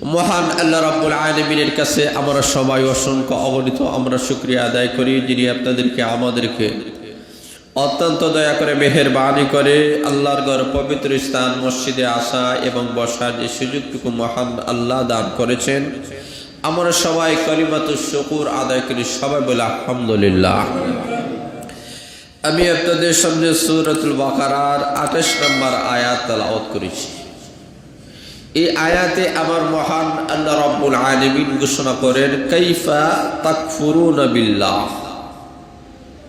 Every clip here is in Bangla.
মহান আল্লাহ রাব্বুল আলামিনের কাছে আমরা সবাই অসংখ্য অগণিত আমরা শুকরিয়া আদায় করি, যিনি আপনাদেরকে আমাদেরকে অত্যন্ত দয়া করে মেহেরবানি করে আল্লাহর ঘর পবিত্র স্থান মসজিদে আসা এবং বসার যে সুযোগটুকু মহান আল্লাহ দান করেছেন। আমরা সবাই কালিমাতুশ শুকর আদায় করি, সবাই বলে আলহামদুলিল্লাহ। আমি আপনাদের সামনে সূরাতুল বাকারার 28 নম্বর আয়াত তেলাওয়াত করেছি। এই আয়াতে আমার মহান আল্লাহ রাব্বুল আলামিন ঘোষণা করেন, কাইফা তাকফুরুনা বিল্লাহ,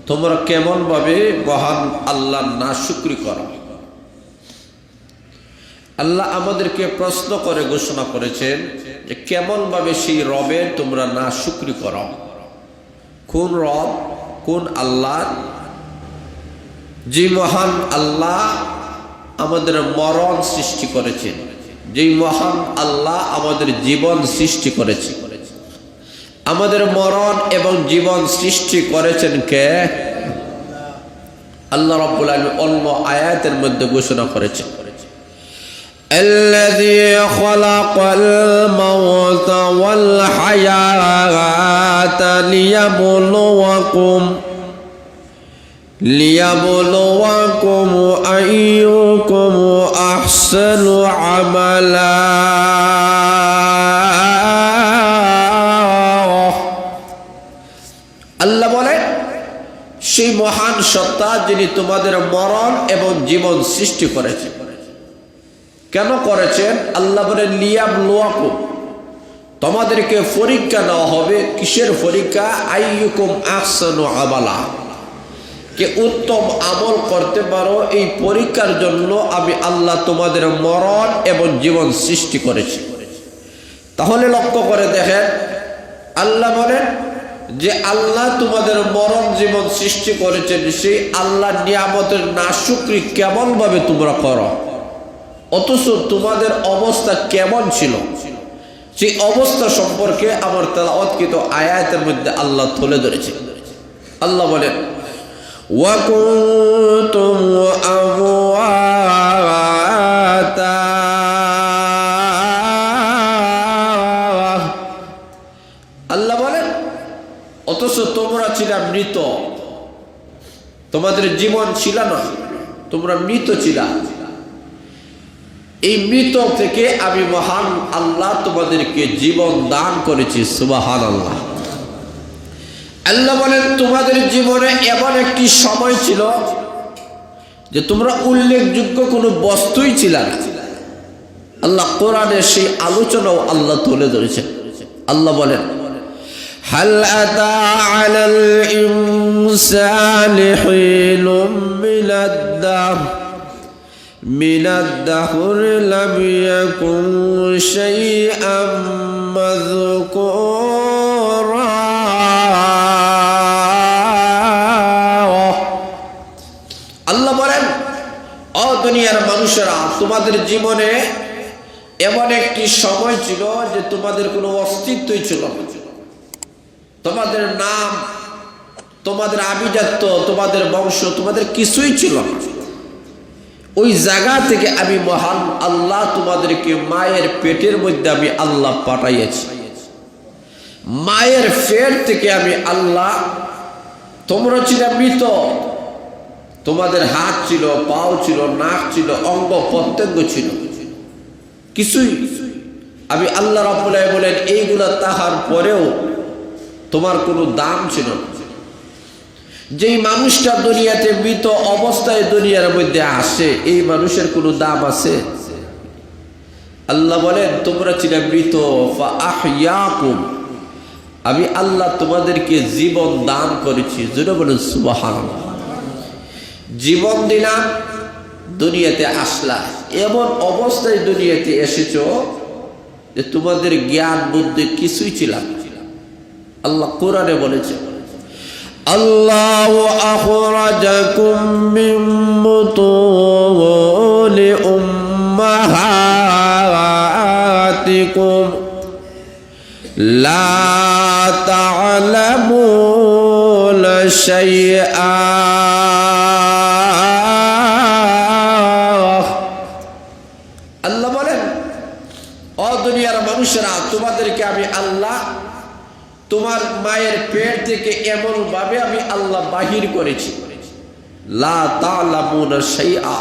তোমরা কেমন ভাবে মহান আল্লাহর নাশুকরি করো। আল্লাহ আমাদেরকে প্রশ্ন করে ঘোষণা করেছেন যে কেমন ভাবে সেই রবের তোমরা নাশুকরি করো। কোন রব, কোন আল্লাহ? যে মহান আল্লাহ আমাদের মরণ সৃষ্টি করেছেন, যেই মহান আল্লাহ আমাদের জীবন সৃষ্টি করেছে। আমাদের মরণ এবং জীবন সৃষ্টি করেছেন কে? আল্লাহ রাব্বুল আলামিন অন্য আয়াতের মধ্যে ঘোষণা করেছেন, الذي خلق الموت والحياة ليبلوكم أيكم أحسن عملا। আল্লাহ বলেন, সেই মহান সত্তা যিনি তোমাদের মরণ এবং জীবন সৃষ্টি করেছেন। কেন করেছেন? আল্লাহ বলেন, লিয়াবলুয়াকুম, তোমাদেরকে পরীক্ষা নেওয়া হবে। কিসের পরীক্ষা? আইয়ুকুম আহসানু আমালা, কে উত্তম আমল করতে পারো। এই পরীক্ষার জন্য আমি আল্লাহ তোমাদের মরণ এবং জীবন সৃষ্টি করেছি। তাহলে লক্ষ্য করে দেখেন, আল্লাহ বলেন যে আল্লাহ তোমাদের মরণ জীবন সৃষ্টি করেছেন, সেই আল্লাহ নিয়ামতের নাশুকরি কেমন ভাবে তোমরা করো, অথচ তোমাদের অবস্থা কেমন ছিল সেই অবস্থা সম্পর্কে আমার তেলাওয়াতকৃত আয়াতের মধ্যে আল্লাহ তুলে ধরেছে। আল্লাহ বলেন, وَكُنْتُمْ أَمْوَاتًا, আল্লাহ বলেন অথচ তোমরা ছিলা মৃত, তোমাদের জীবন ছিল না, তোমরা মৃত ছিলা। এই মৃত থেকে আমি মহান আল্লাহ তোমাদেরকে জীবন দান করেছি। সুবহানাল্লাহ। আল্লাহ বলেন, তোমাদের জীবনে এমন একটি সময় ছিল যে তোমরা উল্লেখযোগ্য কোনো বস্তুই ছিল না। আল্লাহ কোরআনে সেই আলোচনাও আল্লাহ তুলে ধরেছেন। আল্লাহ বলেন, হাল আতা আলাল ইনসানি হিনুম মিনাদ দাহর লাম ইয়াকুন শাইআম মাযকুরা। আল্লাহ বলেন, ও দুনিয়ার মানুষেরা, তোমাদের জীবনে এমন একটি সময় ছিল যে তোমাদের কোনো অস্তিত্বই ছিল না। তোমাদের নাম, তোমাদের আভিজাত্য, তোমাদের বংশ, তোমাদের কিছুই ছিল না। ওই জায়গা থেকে আমি মহান আল্লাহ তোমাদেরকে মায়ের পেটের মধ্যে আমি আল্লাহ পাঠাইয়াছি। মায়ের পেট থেকে আমি আল্লাহ, তোমরা ছিল মৃত, তোমাদের হাত ছিল, পাও ছিল, নাক ছিল, অঙ্গ প্রত্যঙ্গ ছিল, কিছুই। আমি আল্লাহ রাব্বুল আলামিন বলেন, এইগুলা তাহার পরেও তোমার কোনো দাম ছিল না। যেই মানুষটা দুনিয়াতে মৃত অবস্থায় দুনিয়ার মধ্যে আসে, এই মানুষের কোনো দাম আছে? আল্লাহ বলেন, তোমরা ছিলে মৃত, ফাআহইয়াকুম, আমি আল্লাহ তোমাদেরকে জীবন দান করেছি। জোরে বলেন সুবহানাল্লাহ। জীবন দিলাম, দুনিয়াতে আসলা, এমন অবস্থায় দুনিয়াতে এসেছো যে তোমাদের জ্ঞান বুদ্ধি কিছুই ছিল না। আল্লাহ কোরআনে বলেছে, আল্লাহু আখরাজাকুম মিন বুতুনি উম্মাহাতিকুম লা তা'লামুনা শাইআ। আল্লাহ বলেন, ও দুনিয়ার মানুষেরা, তোমাদেরকে আমি আল্লাহ তোমার মায়ের পেট থেকে এমন ভাবে আমি আল্লাহ বাহির করেছি, লা তা'লামুনা শাইআ,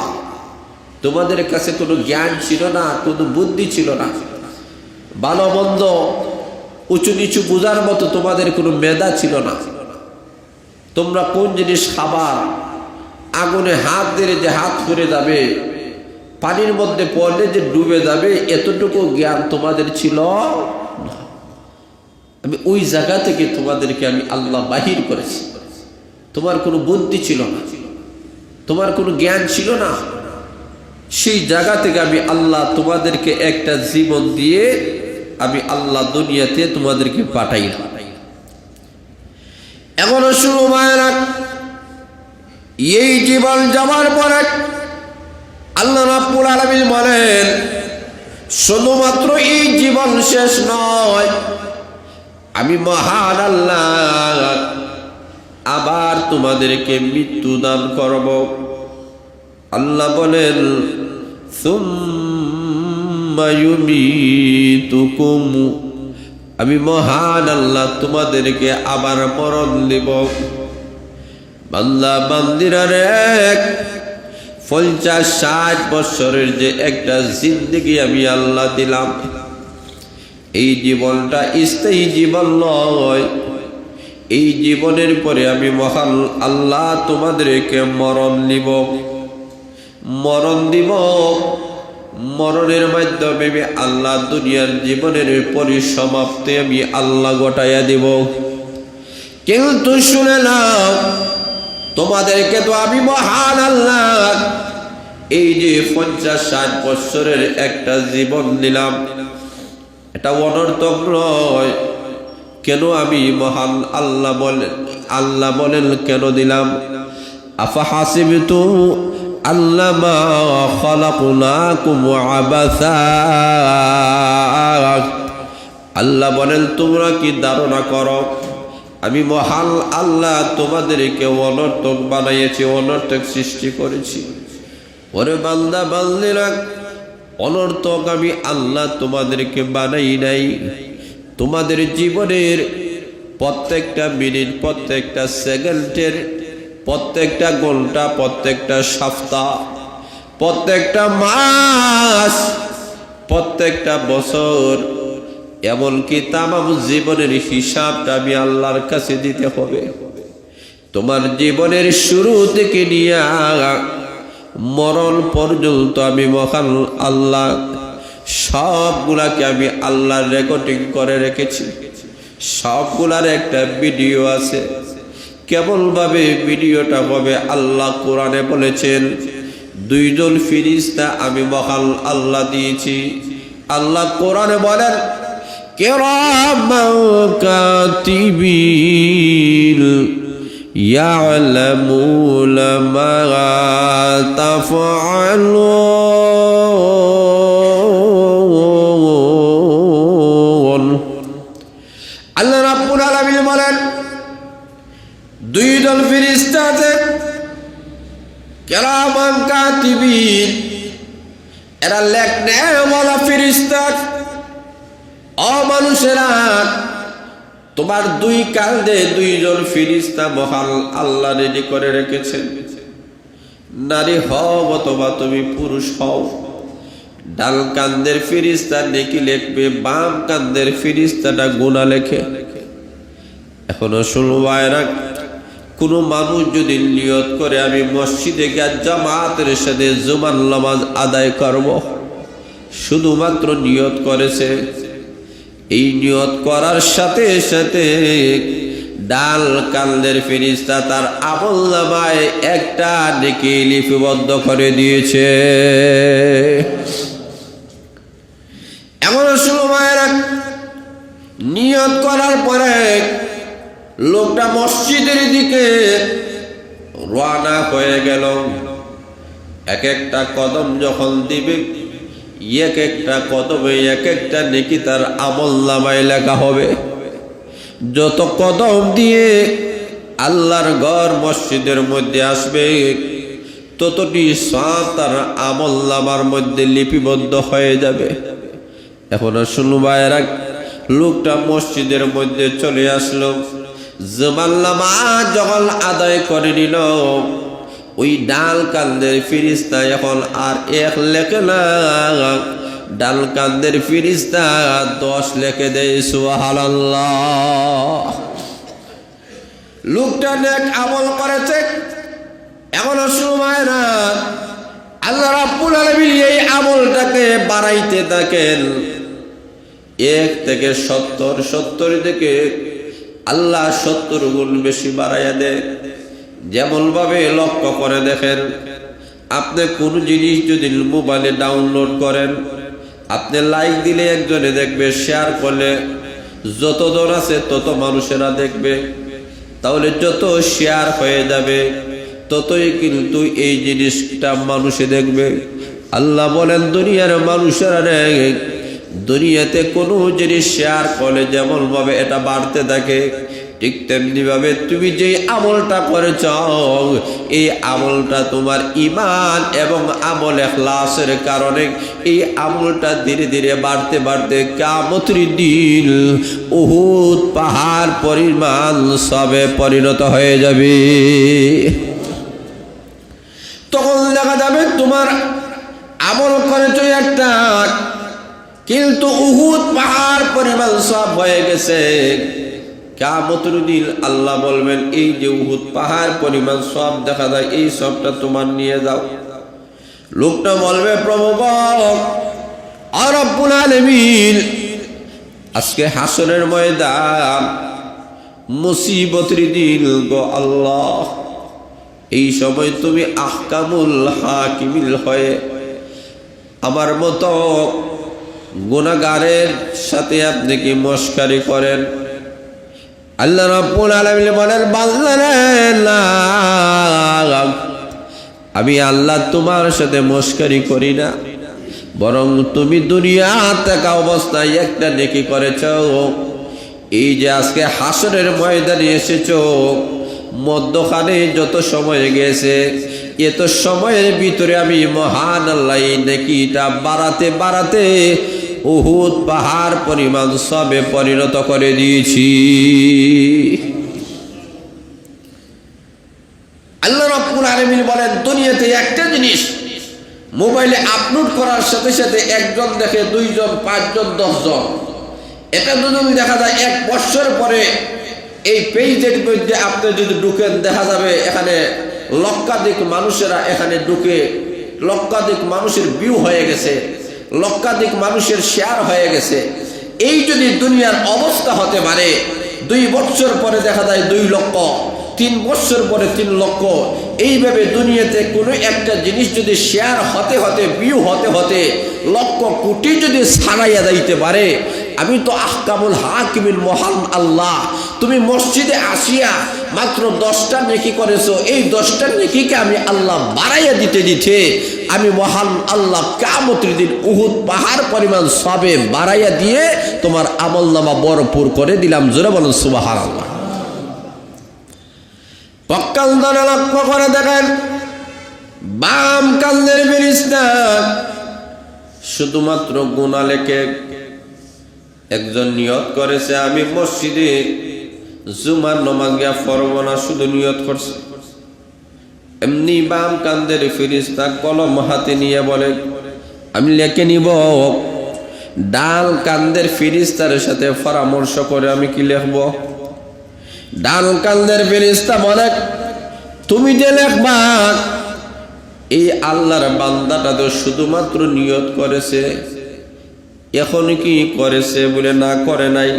তোমাদের কাছে কোনো জ্ঞান ছিল না, কোনো বুদ্ধি ছিল না, ভালো মন্দ উঁচু নিচু বোঝার মতো তোমাদের কোনো মেধা ছিল না। তোমরা কোন জিনিস খাবার, আগুনে হাত দিলে যে হাত পুড়ে যাবে, পানির মধ্যে পড়লে যে ডুবে যাবে, এতটুকু জ্ঞান তোমাদের ছিল না। আমি ওই জায়গা থেকে তোমাদেরকে আমি আল্লাহ বাহির করেছি। তোমার কোনো বুদ্ধি ছিল না, তোমার কোনো জ্ঞান ছিল না, সেই জায়গা থেকে আমি আল্লাহ তোমাদেরকে একটা জীবন দিয়ে আমি আল্লাহ দুনিয়াতে তোমাদেরকে পাঠাইলাম। এমনও শুরু মায়েরা, এই জীবন যাওয়ার পরে আল্লাহ রাব্বুল আলামিন বলেন, শুধুমাত্র এই জীবন শেষ নয়, আমি মহান আল্লাহ আবার তোমাদেরকে মৃত্যু দান করব। আল্লাহ বলেন, সুম্মা ইউমীতুকুম, আমি মহান আল্লাহ তোমাদেরকে আবার মরণ দেব। বান্দা বান্দিরা রে, 50-60 বছরের যে একটা জিন্দেগি আমি আল্লাহ দিলাম, এই জীবনটা স্থায়ী জীবন নয়। এই জীবনের পরে আমি মহান আল্লাহ তোমাদেরকে মরণ দিব। মরণের মাধ্যমে আমি আল্লাহ দুনিয়ার জীবনের পরিসমাপ্তি আমি আল্লাহ ঘটাইয়া দিব। কিন্তু শুনে নাও, তোমাদেরকে তো আমি মহান আল্লাহ এই যে 50-60 বছরের একটা জীবন দিলাম, এটা অনর্থক নয়। কেন আমি মহান আল্লাহ বলেন কেন দিলাম? আফা হাসিবতু আল্লামা খালাকনাকুম আবাসা, আল্লাহ বলেন তোমরা কি ধারণা করো আমি মহান আল্লাহ তোমাদেরকে অনর্থক বানাইয়েছি, অনর্থক সৃষ্টি করেছি? ওরে বান্দা বান্দিরা, অনর্থক আমি আল্লাহ তোমাদেরকে বানাই নাই। তোমাদের জীবনের প্রত্যেকটা মিনিট, প্রত্যেকটা সেকেন্ডের, প্রত্যেকটা ঘন্টা, প্রত্যেকটা সপ্তাহ, প্রত্যেকটা মাস, প্রত্যেকটা বছর, এমনকি তামাম জীবনের হিসাবটা আমি আল্লাহর কাছে দিতে হবে। তোমার জীবনের শুরু থেকে নিয়ে মরণ পর্যন্ত আমি মহান আল্লাহ সবগুলাকে আমি আল্লাহর রেকর্ডিং করে রেখেছি। সবগুলার একটা ভিডিও আছে। কেবলভাবে ভিডিওটা হবে, আল্লাহ কোরআনে বলেছেন 2 জন ফেরেশতা আমি মহান আল্লাহ দিয়েছি। আল্লাহ কোরআনে বলেন, কিরামান কাতিবিন ইয়ালামুনা মা তাফআলুন। আল্লাহ রাব্বুল আলামিন বলেন, 2 জন ফেরেশতা আছে, কিরামান কাতিবিন, এরা লেখনেওয়ালা ফেরেশতা। ও মানুষেরা, তোমার 2 কাঁধে 2 জন ফেরেশতা মহান আল্লাহ রেডি করে রেখেছেন। নারী হও অথবা তুমি পুরুষ হও, ডান কাঁধের ফেরেশতা নেকি লিখবে, বাম কাঁধের ফেরেশতাটা গুনাহ লেখে। এখনো শুনবায়রা, কোনো মানুষ যদি নিয়ত করে আমি মসজিদে গিয়ে জামাতের সাথে জুমার নামাজ আদায় করব, শুধুমাত্র নিয়ত করেছে, এই নিয়ত করার সাথে সাথে ডাল কান্দের ফেরেশতা তার আমলনামায় একটা নেকি লিপিবদ্ধ করে দিয়েছে। এমন সময় নিয়ত করার পরে লোকটা মসজিদের দিকে রওনা হয়ে গেল। এক একটা কদম যখন দিবে, এক একটা কদমে এক একটা নেকি তার আমলনামায় লেখা হবে। যত কদম দিয়ে আল্লাহর ঘর মসজিদের মধ্যে আসবে, ততটি সওয়াব তার আমলনামার মধ্যে লিপিবদ্ধ হয়ে যাবে। এখন শুনু ভাইরা, লোকটা মসজিদের মধ্যে চলে আসলো। জুমার নামাজ যখন আদায় করে নিল, ওই ডাল কান্দের ফিরিস্তা এখন আর 1 লেখে না, ডাল কান্দের ফিরিস্তা 10 লিখে দেয়। সুবহানাল্লাহ। লোকটা নেক আমল করেছে। এখন সময় না, আল্লাহ রাব্বুল আলামিন এই আমলটাকে বাড়াইতে থাকেন। 1 থেকে 70, 70 থেকে আল্লাহ 70 গুণ বেশি বাড়াইয়া দেয়। যেমন ভাবে লক্ষ্য করে দেখেন, আপনি কোন জিনিস যদি মোবাইলে ডাউনলোড করেন, আপনি লাইক দিলে একজনে দেখবে, শেয়ার করলে যত জন আছে তত মানুষেরা দেখবে। তাহলে যত শেয়ার হয়ে যাবে ততই কিন্তু এই জিনিসটা মানুষে দেখবে। আল্লাহ বলেন, দুনিয়ার মানুষেরা দুনিয়াতে কোনো জিনিস শেয়ার করলে যেমন ভাবে এটা বাড়তে থাকে, ঠিক তেমনি ভাবে তুমি যে আমলটা করেছ, এই আমলটা তোমার ঈমান এবং আমল ইখলাসের কারণে এই আমলটা ধীরে ধীরে বাড়তে বাড়তে কিয়ামতের দিন উহুদ পাহাড় পরিমাণ সবে পরিণত হয়ে যাবে। তখন দেখা যাবে তোমার আমল করেছ একটা, কিন্তু উহুদ পাহাড় পরিমাণ সব হয়ে গেছে। কিয়ামতের দিন আল্লাহ বলবেন, এই যে উহুদ পাহাড় পরিমাণ সব দেখা যায়, এই সবটা তোমার নিয়ে যাও। লোকটা বলবে, প্রভু আর রব্বুল আলামিন, আজকে হাসরের ময়দান, মুসিবতের দিন গো আল্লাহ, এই সময় তুমি আহকামুল হাকিমিল হয়ে আমার মতো গুনাহগারের সাথে আপনি কি মশকারি করেন? আল্লাহ রাব্বুল আলামিন বলেন, বান্দারে না, আমি আল্লাহ তোমার সাথে মশকারি করি না, বরং তুমি দুনিয়া থাকা অবস্থায় একটা নেকি করেছো। এই যে আজকে হাসরের ময়দানে এসেছো, মধ্যখানে যত সময় গেছে, এত সময়ের ভিতরে আমি মহান আল্লাহ এই নেকিটা বাড়াতে বাড়াতে উহুদ পাহাড় পরিমাণ সবে পরিণত করে দিয়েছি। আল্লাহ রাব্বুল আলামিন বলেন, দুনিয়াতে একটা জিনিস মোবাইলে আপলোড করার সাথে সাথে একজন দেখে, 2 জন, 5 জন, 10 জন। এটা যদি দেখা যায় 1 বছর পরে এই পেজের মধ্যে আপনি যদি ঢুকেন, দেখা যাবে এখানে লক্ষাধিক মানুষেরা এখানে ঢুকে, লক্ষাধিক মানুষের ভিউ হয়ে গেছে, লক্ষাধিক মানুষের শেয়ার হয়ে গেছে। এই যদি দুনিয়ার অবস্থা হতে পারে, 2 বছর পরে দেখা যায় 2 লক্ষ, 3 বছর পরে 3 লক্ষ, এইভাবে দুনিয়াতে কোনো একটা জিনিস যদি শেয়ার হতে হতে, ভিউ হতে হতে লক্ষ কোটি যদি ছাড়াইয়া যাইতে পারে, আমি তো আহকামুল হাকিমিন মহান আল্লাহ, তুমি মসজিদে আসিয়া মাত্র 10টা নেকি করেছো, এই 10টা নেকিকে আমি আল্লাহ বাড়াইয়া দিতে দিতে আমি মহান আল্লাহ কিয়ামতের দিন উহুদ পাহাড় পরিমাণ সবে বাড়াইয়া দিয়ে তোমার আমলনামা ভরপুর করে দিলাম। জোরে বলুন সুবহানাল্লাহ। পক্কাল দ্বারা লক্ষ্য করে দেখেন, বাম কান্দের ফেরেশতা শুধুমাত্র গুনাহ লেখে। একজন নিয়ত করেছে, আমি মসজিদে জুমার নামাজ গিয়া পড়ব না, শুধু নিয়ত করছে। এমনি বাম কান্দের ফেরেশতা কলম হাতে নিয়ে বলে, আমি লিখে নিব। ডাল কান্দের ফেরেশতার সাথে পরামর্শ করে আমি কি লিখব? ডাল কান্দের ফেরেশতা বলে, তুমি যে লিখবা, এই আল্লাহর বান্দাটা তো শুধুমাত্র নিয়ত করেছে, এখন কি করেছে বলে না করে নাই,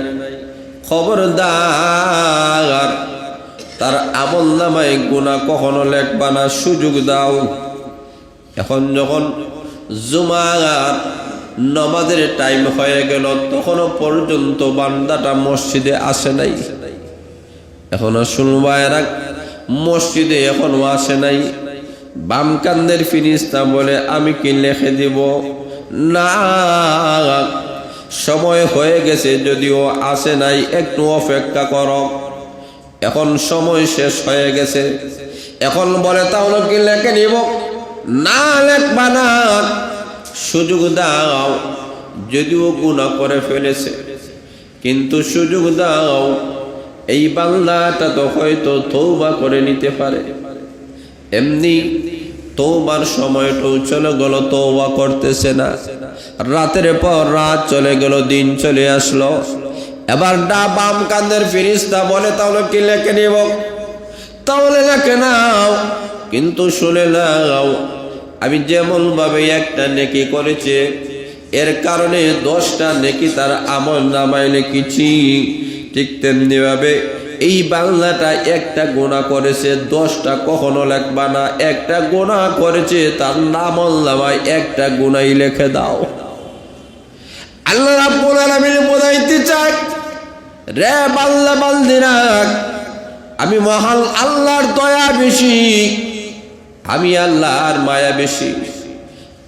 খবরদার তার আমলনামায় গুনাহ কখনো লেখবা না, সুযোগ দাও। এখন যখন জুমার নামাজের টাইম হয়ে গেল, তখনও পর্যন্ত বান্দাটা মসজিদে আসে নাই। এখনো শুনবায়রা মসজিদে এখনো আসে নাই। বাম কান্দের ফেরেশতা বলে, আমি কি লিখে দিব? না, সময় হয়ে গেছে, যদিও আসে নাই, একটু অপেক্ষা করো। এখন সময় শেষ হয়ে গেছে। এখন বলে, তাহলে কি লিখে নিব? না, লিখবা না, সুযোগ দাও। যদিও গুনাহ করে ফেলেছে, কিন্তু সুযোগ দাও, এই বান্দাটা তো হয়তো তওবা করে নিতে পারে। এমনি তওবার সময়টাও চলে গেল, তওবা করতেছে না। রাতের পর রাত চলে গেল, দিন চলে আসলো। এবার বাম কান্দের ফেরেশতা বলে, তাহলে কি লেখে নিব? তাহলে লেখে নাও, কিন্তু শুনে নাও, আমি যেমন ভাবে একটা নেকি করেছে, এর কারণে 10টা নেকি তার আমল নামায় লিখেছি, ঠিক তেমনি ভাবে এই বাংলাটা একটা গুনাহ করেছে, 10টা কখনো লেখবা না। একটা গুনাহ করেছে, তার আমল নামায় একটা গুনাহই লিখে দাও। আল্লাহ রাব্বুল আলামিন বোঝাইতে চায়, রে বান্দা বান্দিরা, আমি মহান আল্লাহর দয়া বেশি, আমি আল্লাহর মায়া বেশি।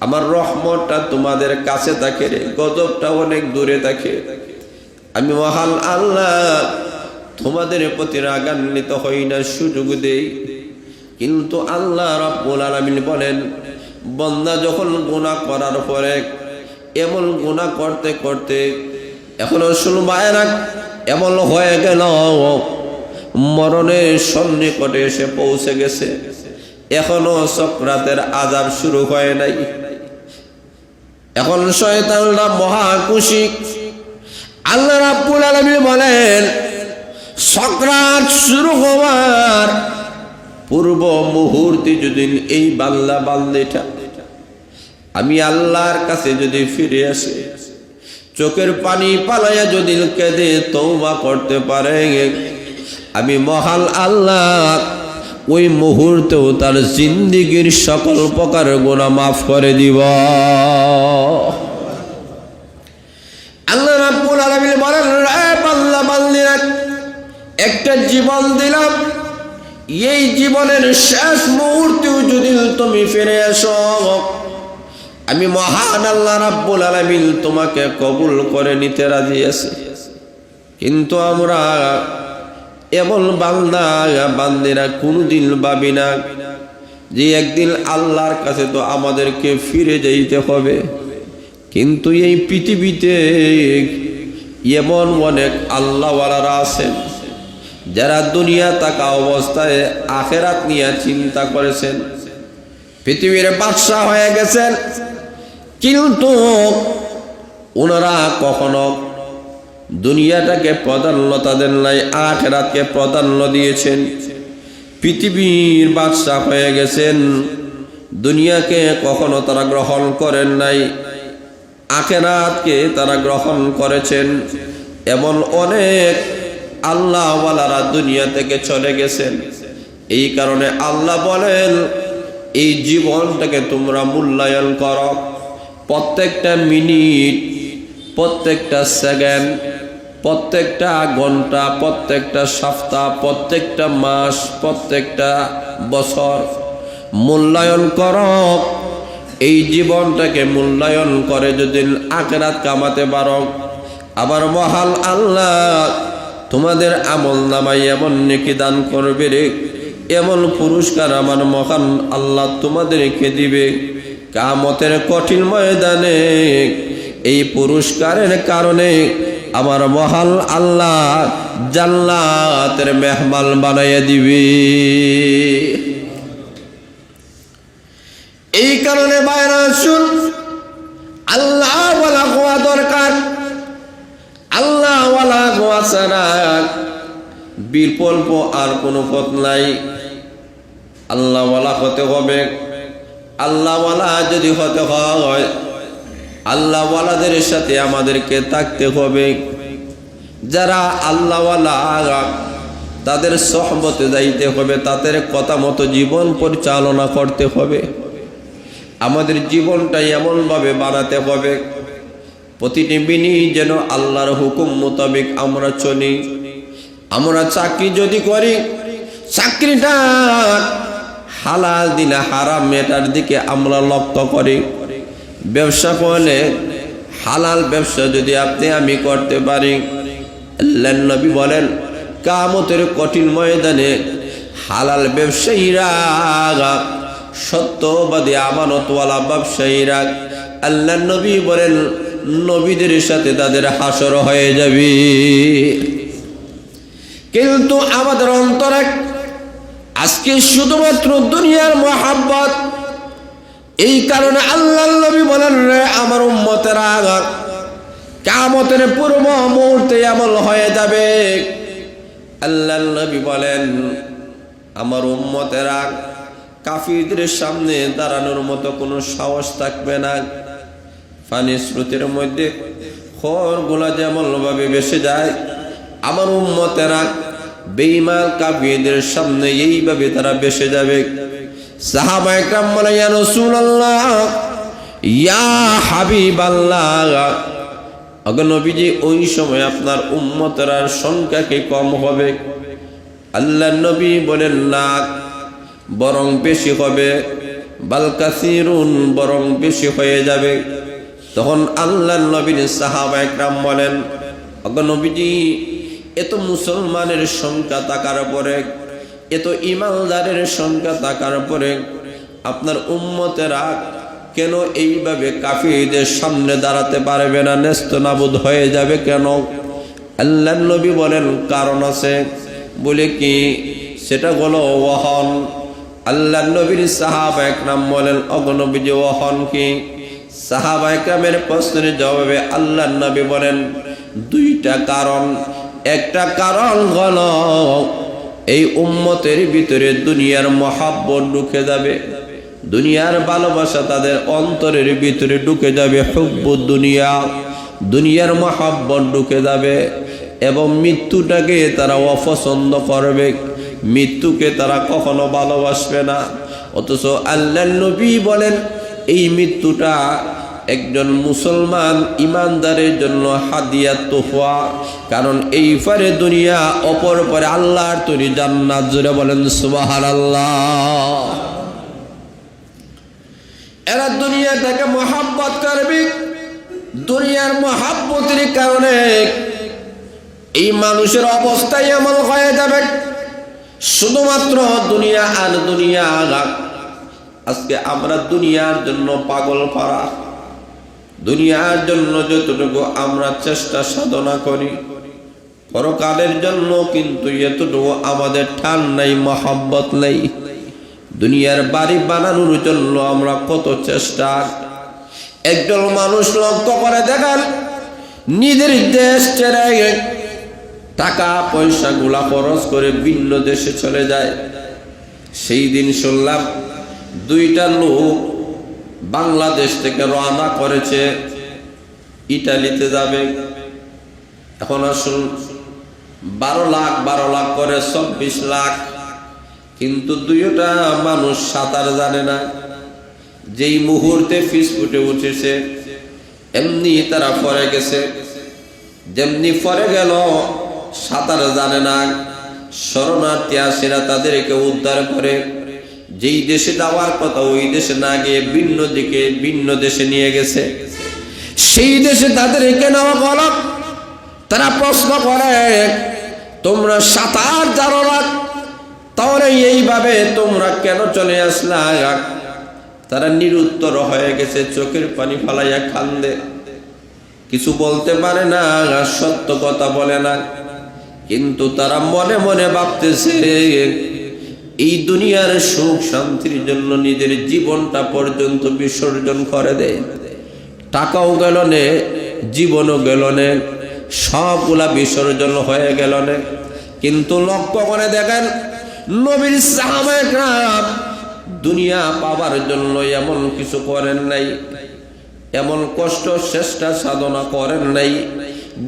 আমার রহমতটা তোমাদের কাছে থাকে রে, গজবটা অনেক দূরে থাকে। আমি মহান আল্লাহ তোমাদের প্রতি রাগান্বিত হই না, সুযোগ দেই। কিন্তু আল্লাহ রাব্বুল আলামিন বলেন, বান্দা যখন গুনাহ করার পরে এমন গুনাহ করতে করতে এখনো শুনবায় না, এমন হয়ে গেল মরণের সন্নিকটে এসে পৌঁছে গেছে, এখনো সাকরাতের আযাব শুরু হয় নাই। এখন শয়তানরা মহা খুশি। আল্লাহ রাব্বুল আলামিন বলেন, সাকরাত শুরু হওয়ার পূর্ব মুহূর্তে যদি এই বান্দা বান্দিটা আমি আল্লাহর কাছে যদি ফিরে আসে, চোখের পানি পালাইয়া যদি কেঁদে তওবা করতে পারে, আমি মহান আল্লাহ ওই মুহূর্তেও তার জিন্দেগীর সকল প্রকার গুনাহ মাফ করে দিব। আল্লাহ রাব্বুল আলামিন বলেন, রে বান্দা বান্দিরা, একটা জীবন দিলাম, এই জীবনের শেষ মুহূর্তেও যদি তুমি ফিরে আসো, আমি মহান আল্লাহ রাব্বুল আলামিন তোমাকে কবুল করে নিতে রাজি আছি। কিন্তু আমরা এমন বান্দা বান্দিরা কোনদিন ভাবি না যে একদিন আল্লাহর কাছে তো আমাদেরকে ফিরে যেতে হবে। কিন্তু এই পৃথিবীতে এমন অনেক আল্লাহওয়ালারা আছেন যারা দুনিয়া থাকা অবস্থায় আখিরাত নিয়ে চিন্তা করেছেন, পৃথিবীর বাদশা হয়ে গেছেন, কিন্তু ওনারা কখনো দুনিয়াটাকে প্রাধান্যতা দেন নাই, আখিরাতকে প্রাধান্য দিয়েছেন। পৃথিবীর বাদশা হয়ে গেছেন, দুনিয়াকে কখনো তারা গ্রহণ করেন নাই, আখিরাতকে তারা গ্রহণ করেছেন। এমন অনেক আল্লাহওয়ালারা দুনিয়া থেকে চলে গেছেন। এই কারণে আল্লাহ বলেন, এই জীবনটাকে তোমরা মূল্যায়ন করো। প্রত্যেকটা মিনিট, প্রত্যেকটা সেকেন্ড, প্রত্যেকটা ঘন্টা, প্রত্যেকটা সপ্তাহ, প্রত্যেকটা মাস, প্রত্যেকটা বছর মূল্যায়ন করো। এই জীবনটাকে মূল্যায়ন করে যদি আখিরাত কামাতে পারো, আবার মহান আল্লাহ তোমাদের আমল নামায় এমন নেকি দান করবে রে, এমন পুরস্কার আমার মহান আল্লাহ তোমাদেরকে দিবে। কিয়ামতের কঠিন ময়দানে এই পুরস্কারের কারণে আমার মহান আল্লাহ জান্নাতের মেহমান বানাইয়া দিবে। এই কারণে বাইরা শুন, আল্লাহ ওয়ালা হওয়া দরকার। আল্লাহ ওয়ালা হওয়া ছাড়া বিকল্প আর কোনো পথ নাই। আল্লাহ ওয়ালা হতে হবে। আল্লাহ ওয়ালা যদি হতে হয়, আল্লাহ ওয়ালাদের সাথে আমাদেরকে থাকতে হবে। যারা আল্লাহ ওয়ালা তাদের সহবতে যাইতে হবে, তাদের কথা মতো জীবন পরিচালনা করতে হবে। আমাদের জীবনটা এমনভাবে বানাতে হবে প্রতিটি মিনিট যেন আল্লাহর হুকুম মোতাবেক আমরা চলি। আমরা চাকরি যদি করি, চাকরিটা হালাল দিলে হারাম এটার দিকে আমরা লক্ষ্য করি। ব্যবসা করলে হালাল ব্যবসা যদি আপনি আমি করতে পারি, আল্লাহর নবী বলেন কিয়ামতের কঠিন ময়দানে হালাল ব্যবসায়ীরা, সত্যবাদী আমানতওয়ালা ব্যবসায়ীরা, আল্লাহর নবী বলেন নবীদের সাথে তাদের হাসর হয়ে যাবে। কিন্তু আমাদের অন্তরে আজকে শুধুমাত্র দুনিয়ার মহাব্বত। এই কারণে আল্লাহর নবী বলেন, রে আমার উম্মতেরা, কিয়ামতের পূর্ব মুহূর্তে আমল হয়ে যাবে। আল্লাহর নবী বলেন, আমার উম্মতেরা কাফিরদের সামনে দাঁড়ানোর মতো কোনো সাহস থাকবে না। পানি স্রোতের মধ্যে খড়গুলা যেমন ভাবে ভেসে যায়, আমার উম্মতেরা বেঈমান কাফিরদের সামনে এইভাবে তারা ভেসে যাবে। সাহাবায়ে কেরাম বলে, ইয়া রাসূলুল্লাহ, ইয়া হাবিবাল্লাহ, ওগো নবীজি, ওই সময় আপনার উম্মতের সংখ্যা কি কম হবে? আল্লাহর নবী বলেন, না, বরং বেশি হবে। বাল কাসিরুন, বরং বেশি হয়ে যাবে। তখন আল্লাহর নবীর সাহাবায়ে কেরাম বলেন, ওগো নবীজি, এত মুসলমানের সংখ্যা থাকার পরে, এত ঈমানদারের সংখ্যা থাকার পরে আপনার উম্মতেরা কেন এইভাবে কাফিরদের সামনে দাঁড়াতে পারবে না, নেস্তনাবুদ হয়ে যাবে কেন? আল্লাহর নবী বলেন, কারণ আছে। বলে কি? সেটা হলো ওহন। আল্লাহর নবীর সাহাবায়ে কেরাম বলেন, ওগো নবীজি, ওহন কি? সাহাবায়ে কেরামের প্রশ্নের জবাবে আল্লাহর নবী বলেন, দুইটা কারণ। একটা কারণ হলো এই উম্মতের ভিতরে দুনিয়ার মহাব্বত ঢুকে যাবে, দুনিয়ার ভালোবাসা তাদের অন্তরের ভিতরে ঢুকে যাবে। হুব্বুদ দুনিয়া, দুনিয়ার মহাব্বত ঢুকে যাবে এবং মৃত্যুটাকে তারা অপছন্দ করবে, মৃত্যুকে তারা কখনো ভালোবাসবে না। অথচ আল্লাহর নবী বলেন, এই মৃত্যুটা একজন মুসলমান ইমানদারের জন্য হাদিয়া, তোহফা। কারণ এই পারে দুনিয়া, অপর পারে আল্লাহর তৈরি জান্নাত। জোরে বলেন সুবহানাল্লাহ। এরা দুনিয়াটাকে মহাব্বত করবে, দুনিয়ার মহাব্বতের কারণে এই মানুষের অবস্থাই এমন হয়ে যাবে, শুধুমাত্র দুনিয়া আর দুনিয়া। আজকে আমরা দুনিয়ার জন্য পাগল করা, দুনিয়ার জন্য যতটুকু আমরা চেষ্টা সাধনা করি, পরকালের জন্য কিন্তু এতটুকু আমাদের ঠান নাই, মহাব্বত নেই। দুনিয়ার বাড়ি বানানোর জন্য আমরা কত চেষ্টা। একজন মানুষ লক্ষ্য করে দেখেন, নিজের দেশ ছেড়ে টাকা পয়সা গুলা খরচ করে ভিন্ন দেশে চলে যায়। সেই দিন শুনলাম দুইটা লোক বাংলাদেশ থেকে রওনা করেছে, ইটালিতে যাবে। এখন আসুন, 12 লাখ করে 24 লাখ, কিন্তু দুইটা মানুষ সাঁতার জানে না। যেই মুহূর্তে ফিসফুটে উঠেছে এমনি তারা পড়ে গেছে। যেমনি পড়ে গেল, সাঁতার জানে না। শরণার্থী আসেরা তাদেরকে উদ্ধার করে যেই দেশে যাওয়ার কথা ওই দেশে না গিয়ে ভিন্ন দেশে নিয়ে গেছে। সেই দেশে তাদেরকে নেওয়া হলো। তারা প্রশ্ন করে, তোমরা সাঁতার জানো না, তাহলে এইভাবে তোমরা কেন চলে আসলা? তারা নিরুত্তর হয়ে গেছে, চোখের পানি ফালাইয়া কান্দে, কিছু বলতে পারে না, সত্য কথা বলে না। কিন্তু তারা মনে মনে ভাবতেছে, এই দুনিয়ার সুখ শান্তির জন্য নিজের জীবনটা পর্যন্ত বিসর্জন করে দেয়। টাকাও গেল নে, জীবনও গেল নে, সবগুলা বিসর্জন হয়ে গেল নে। কিন্তু লক্ষ্য করে দেখেন, নবীর সাহাবায়ে কেরাম দুনিয়া পাবার জন্য এমন কিছু করেন নাই, এমন কষ্ট চেষ্টা সাধনা করেন নাই।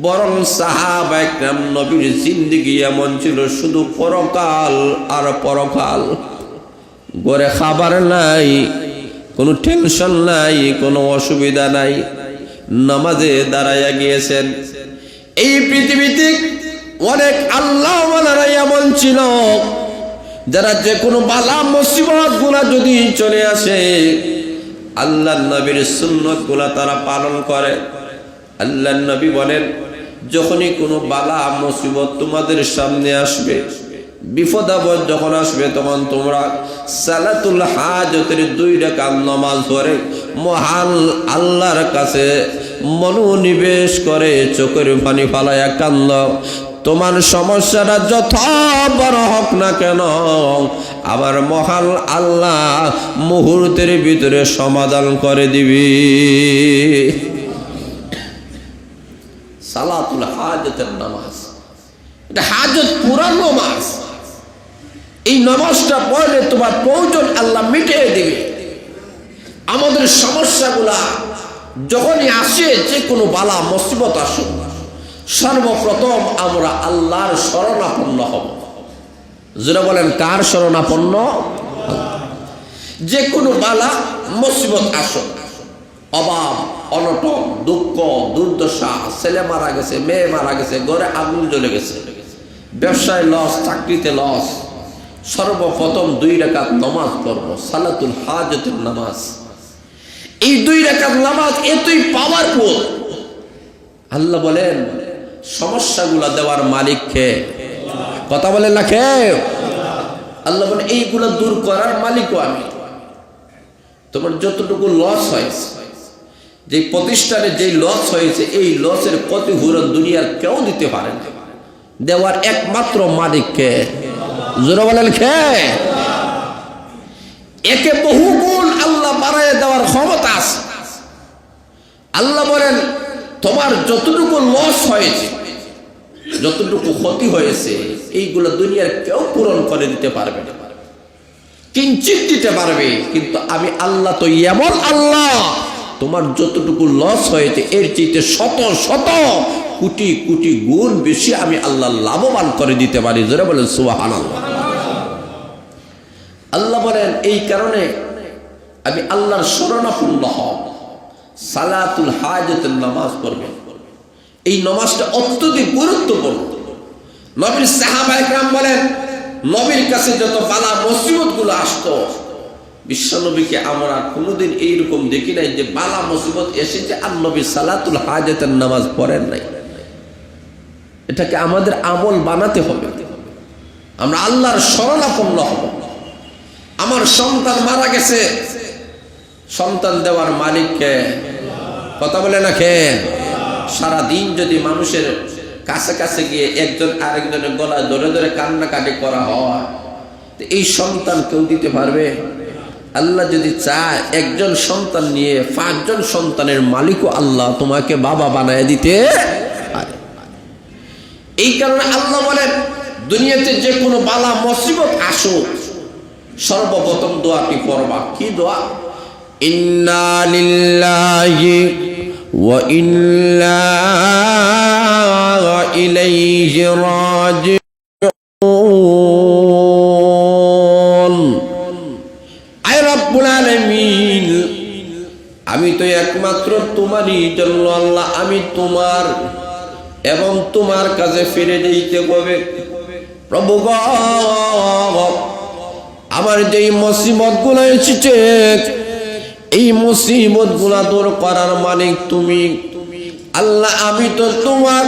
বরং সাহাবায়ে কেরাম নবীর জিন্দেগি এমন ছিল, শুধু পরকাল আর পরকাল। ঘরে খাবার নাই, কোনো টেনশন নাই, কোনো অসুবিধা নাই। নামাজে দাঁড়াইয়া গিয়েছেন। এই পৃথিবীতে অনেক আল্লাহওয়ালারা এমন ছিল, যারা যে কোনো বালা মুসিবত গুলা যদি চলে আসে, আল্লাহর নবীর সুন্নত গুলা তারা পালন করে। আল্লাহর নবী বলেন, যখনই কোনো বালা মুসিবত তোমাদের সামনে আসবে, বিপদ আপদ যখন আসবে, তখন তোমরা সালাতুল হাজতের 2 রাকাত নামাজ পড়ে মহান আল্লাহর কাছে মনোনিবেশ করে চোখের পানি ফালায়া কান্দ। তোমার সমস্যাটা যত বড় হোক না কেন, আমার মহান আল্লাহ মুহূর্তের ভিতরে সমাধান করে দিবি। সালাতুল হাজতের নামাজ, এটা হাজত পুরান নামাজ। এই নামাজটা পড়লে তোমার প্রয়োজন আল্লাহ মিটিয়ে দিবে। আমাদের সমস্যাগুলা যখনই আসে, যে কোনো বালা মুসিবত আসুক, সর্বপ্রথম আমরা আল্লাহর শরণাপন্ন হব। যারা বলেন কার শরণাপন্ন? যে কোনো বালা মুসিবত আসুক, অভাব অনটন দুঃখ দুর্দশা, ছেলে মারা গেছে, মেয়ে মারা গেছে, ঘরে আগুন জ্বলে গেছে, ব্যবসায় লস, চাকরিতে লস, সর্বপ্রথম 2 রাকাত নামাজ পড়ব, সালাতুল হাজতের নামাজ। এই 2 রাকাত নামাজ এতই পাওয়ারফুল। আল্লাহ বলেন সমস্যাগুলো দেওয়ার মালিক কে? কথা বলেন না কে? আল্লাহ বলেন এইগুলো দূর করার মালিকও আমি। তোমার যতটুকু লস হয়েছে, যে প্রতিষ্ঠানে যেই লস হয়েছে, এই লসের ক্ষতিপূরণ দুনিয়ার কেউ দিতে পারে না। দেওয়ার একমাত্র মালিক কে? জোরে বলেন কে? একে বহু গুণ আল্লাহ বাড়ায় দেওয়ার ক্ষমতা আছে। আল্লাহ বলেন তোমার যতটুকু লস হয়েছে, যতটুকু ক্ষতি হয়েছে, এইগুলো দুনিয়ার কেউ পূরণ করে দিতে পারবে না, কিঞ্চিত দিতে পারবে। কিন্তু আমি আল্লাহ তো এমন আল্লাহ, তোমার যতটুকু লস হয়েছে এর চেয়ে শত শত কোটি কোটি গুণ বেশি আমি আল্লাহ লাভবান করে দিতে পারি। যারা বলেন সুবহানাল্লাহ। আল্লাহ বলেন এই কারণে আমি আল্লাহর শরণাপন্ন হব। সালাতুল হাজতের নামাজ পড়বেন। এই নামাজটা অত্যধিক গুরুত্বপূর্ণ। নবীর সাহাবায়ে কেরাম বলেন, নবীর কাছে যত বালা মুসিবত গুলো আসতো, বিশ্বনবীকে আমরা কোনোদিন এইরকম দেখি নাই যে বালা মুসিবত এসেছে আর নবী সালাতুল হাজতের নামাজ পড়েন নাই। এটাকে আমাদের আমল বানাতে হবে। আমরা আল্লাহর শরণাপন্ন হব। আমার সন্তান মারা গেছে, সন্তান দেওয়ার মালিককে? কথা বলে না কে? সারাদিন যদি মানুষের কাছে কাছে গিয়ে একজন আরেকজনের গলায় ধরে ধরে কান্নাকাটি করা হয়, এই সন্তান কেউ দিতে পারবে? আল্লাহ যদি চায় একজন সন্তান নিয়ে 5 জন সন্তানের মালিকও আল্লাহ তোমাকে বাবা বানায় দিতে পারে। এই কারণে আল্লাহ বলেন দুনিয়াতে যে কোনো বালা মুসিবত আসুক, সর্বপ্রথম দোয়াটি পড়বা। কি দোয়া? ইন্না লিল্লাহি ওয়া ইন্না ইলাইহি রাজিউন। আয় রব্বুল আলামিন, আমি তো একমাত্র তোমারই জন্য আল্লাহ, আমি তোমার এবং তোমার কাছে ফিরে যেতে হবে। প্রভু গো, আমার যেই মুসিবত গুলো এসেছে, এই মুসিবত গুলা দূর করার মালিক তুমি আল্লাহ। আমি তো তোমার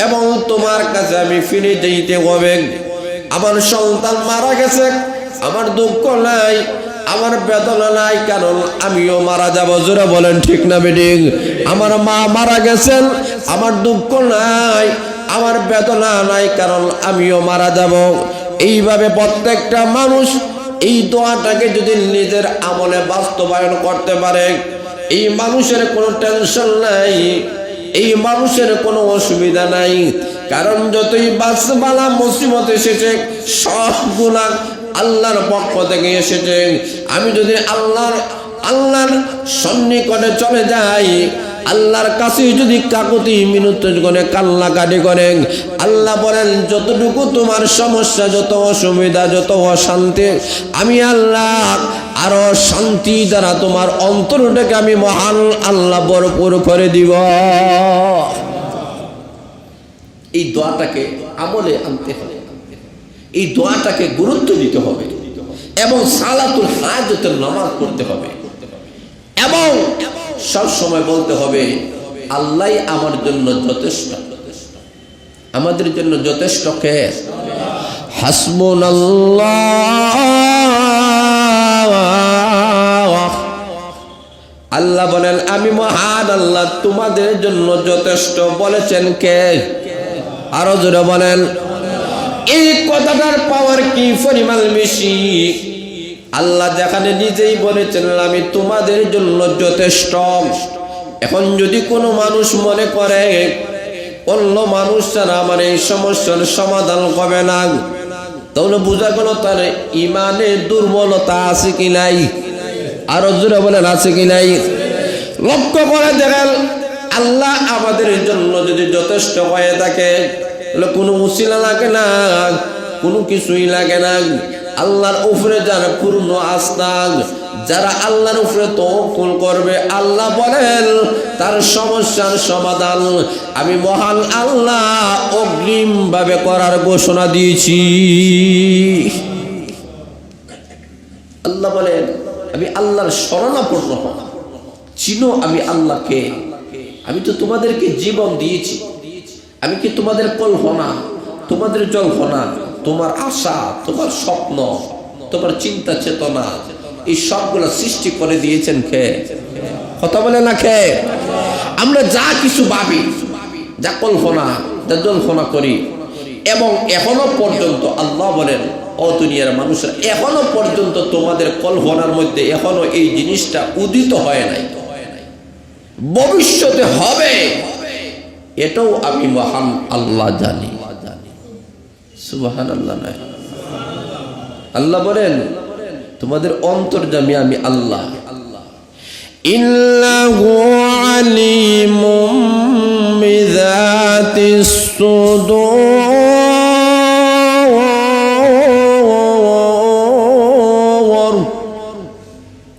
এবং তোমার কাছে আমি ফিরে যেতে হবে। আমার সন্তান মারা গেছে, আমার দুঃখ নাই, আমার বেদনা নাই, কারণ আমিও মারা যাব। জোরে বলেন ঠিক না বেঠিক? আমার মা মারা গেছেন, আমার দুঃখ নাই, আমার বেদনা নাই, কারণ আমিও মারা যাব। এইভাবে প্রত্যেকটা মানুষ এই দোয়াটাকে যদি নিজের আমলে বাস্তবায়ন করতে পারে, এই মানুষের কোনো টেনশন নাই, এই মানুষের কোনো অসুবিধা নাই। কারণ যতই বালা মুসিবত এসেছে, সবগুলা আল্লাহর পক্ষ থেকে এসেছে। আমি যদি আল্লাহর সন্নিকটে চলে যাই, আল্লাহর কাছে যদি কাকুতি মিনতি করে কান্নাকাটি করেন, আল্লাহ বলেন যতটুকু তোমার সমস্যা, যত অসুবিধা, যত অশান্তি, আমি আল্লাহ আরো শান্তি দ্বারা তোমার অন্তরটাকে আমি মহান আল্লাহ ভরপুর করে দিব। এই দোয়াটাকে আমলে আনতে হবে, এই দোয়াটাকে গুরুত্ব দিতে হবে এবং সালাতুল হাজতের নামাজ পড়তে হবে এবং সব সময় বলতে হবে আল্লাহই আমার জন্য যথেষ্ট। আমাদের জন্য যথেষ্ট কে? হাসবুনাল্লাহ আল্লাহ বলেন আমি মহান আল্লাহ তোমাদের জন্য যথেষ্ট বলেছেন কে? আরো জোরে বলেন। এই কথাটার পাওয়ার কি পরিমাণ বেশি! আল্লাহ যেখানে নিজেই বলেছেন আমি তোমাদের জন্য যথেষ্ট। এখন যদি কোনো মানুষ মনে করে অন্য মানুষ ছাড়া আমার এই সমস্যার সমাধান হবে না, তাহলে বোঝা গেল তার ইমানে দুর্বলতা আছে কি নাই? আরো জোরে বলেন আছে কি নাই? লক্ষ্য করে দেখেন, আল্লাহ আমাদের জন্য যদি যথেষ্ট হয়ে থাকে তাহলে কোনো উসিলা লাগে না, কোনো কিছুই লাগে না। আল্লাহর উপরে যারা পূর্ণ আস্থা, যারা আল্লাহর উপরে তাওয়াক্কুল করবে, আল্লাহ বলেন তার সমস্যার সমাধান আমি মহান আল্লাহ অগ্রিম ভাবে করার ঘোষণা দিয়েছি। আল্লাহ বলেন আমি আল্লাহর শরণাপন্ন হও, চিনো আমি আল্লাহকে। আমি তো তোমাদেরকে জীবন দিয়েছি, আমি কি তোমাদের কল্পনা, তোমাদের জল্পনা, তোমার আশা, তোমার স্বপ্ন, তোমার চিন্তা চেতনা এই সবগুলো সৃষ্টি করে দিয়েছেন কে? কথা বলে না কে? আমরা যা কিছু ভাবি, যা কল্পনা, যা জল্পনা করি, এবং এখনো পর্যন্ত আল্লাহ বলেন ও দুনিয়ার মানুষের এখনো পর্যন্ত তোমাদের কল্পনার মধ্যে এখনো এই জিনিসটা উদিত হয় নাই, ভবিষ্যতে হবে এটাও আমি মহান আল্লাহ জানি। সুবহানাল্লাহ। নয় আল্লাহ বলেন তোমাদের অন্তর্যামী আমি আল্লাহ। ইন্নাহু আলিমুম বিযাতিস সুদূর।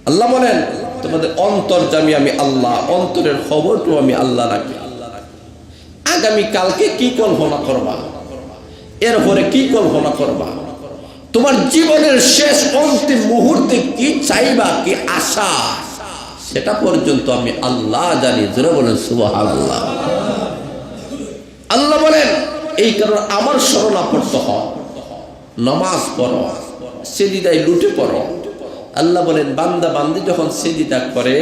আল্লাহ বলেন তোমাদের অন্তর্যামী আমি আল্লাহ, অন্তরের খবরটাও আমি আল্লাহ রাখি। আগামী কালকে কি কল্পনা করবা, এরপরে কি কল্পনা করবা, তোমার জীবনের শেষ অন্তিম মুহূর্তে কি চাইবা, কি আশা, সেটা পর্যন্ত আমি আল্লাহ জানি। জোরে বলেন সুবহানাল্লাহ। আল্লাহ বলেন এই কারণে আমার শরণাপন্ন হও, নামাজ পড়ো, সিজদায় লুটে পড়ো। আল্লাহ বলেন বান্দা বান্দি যখন সিজদা করে,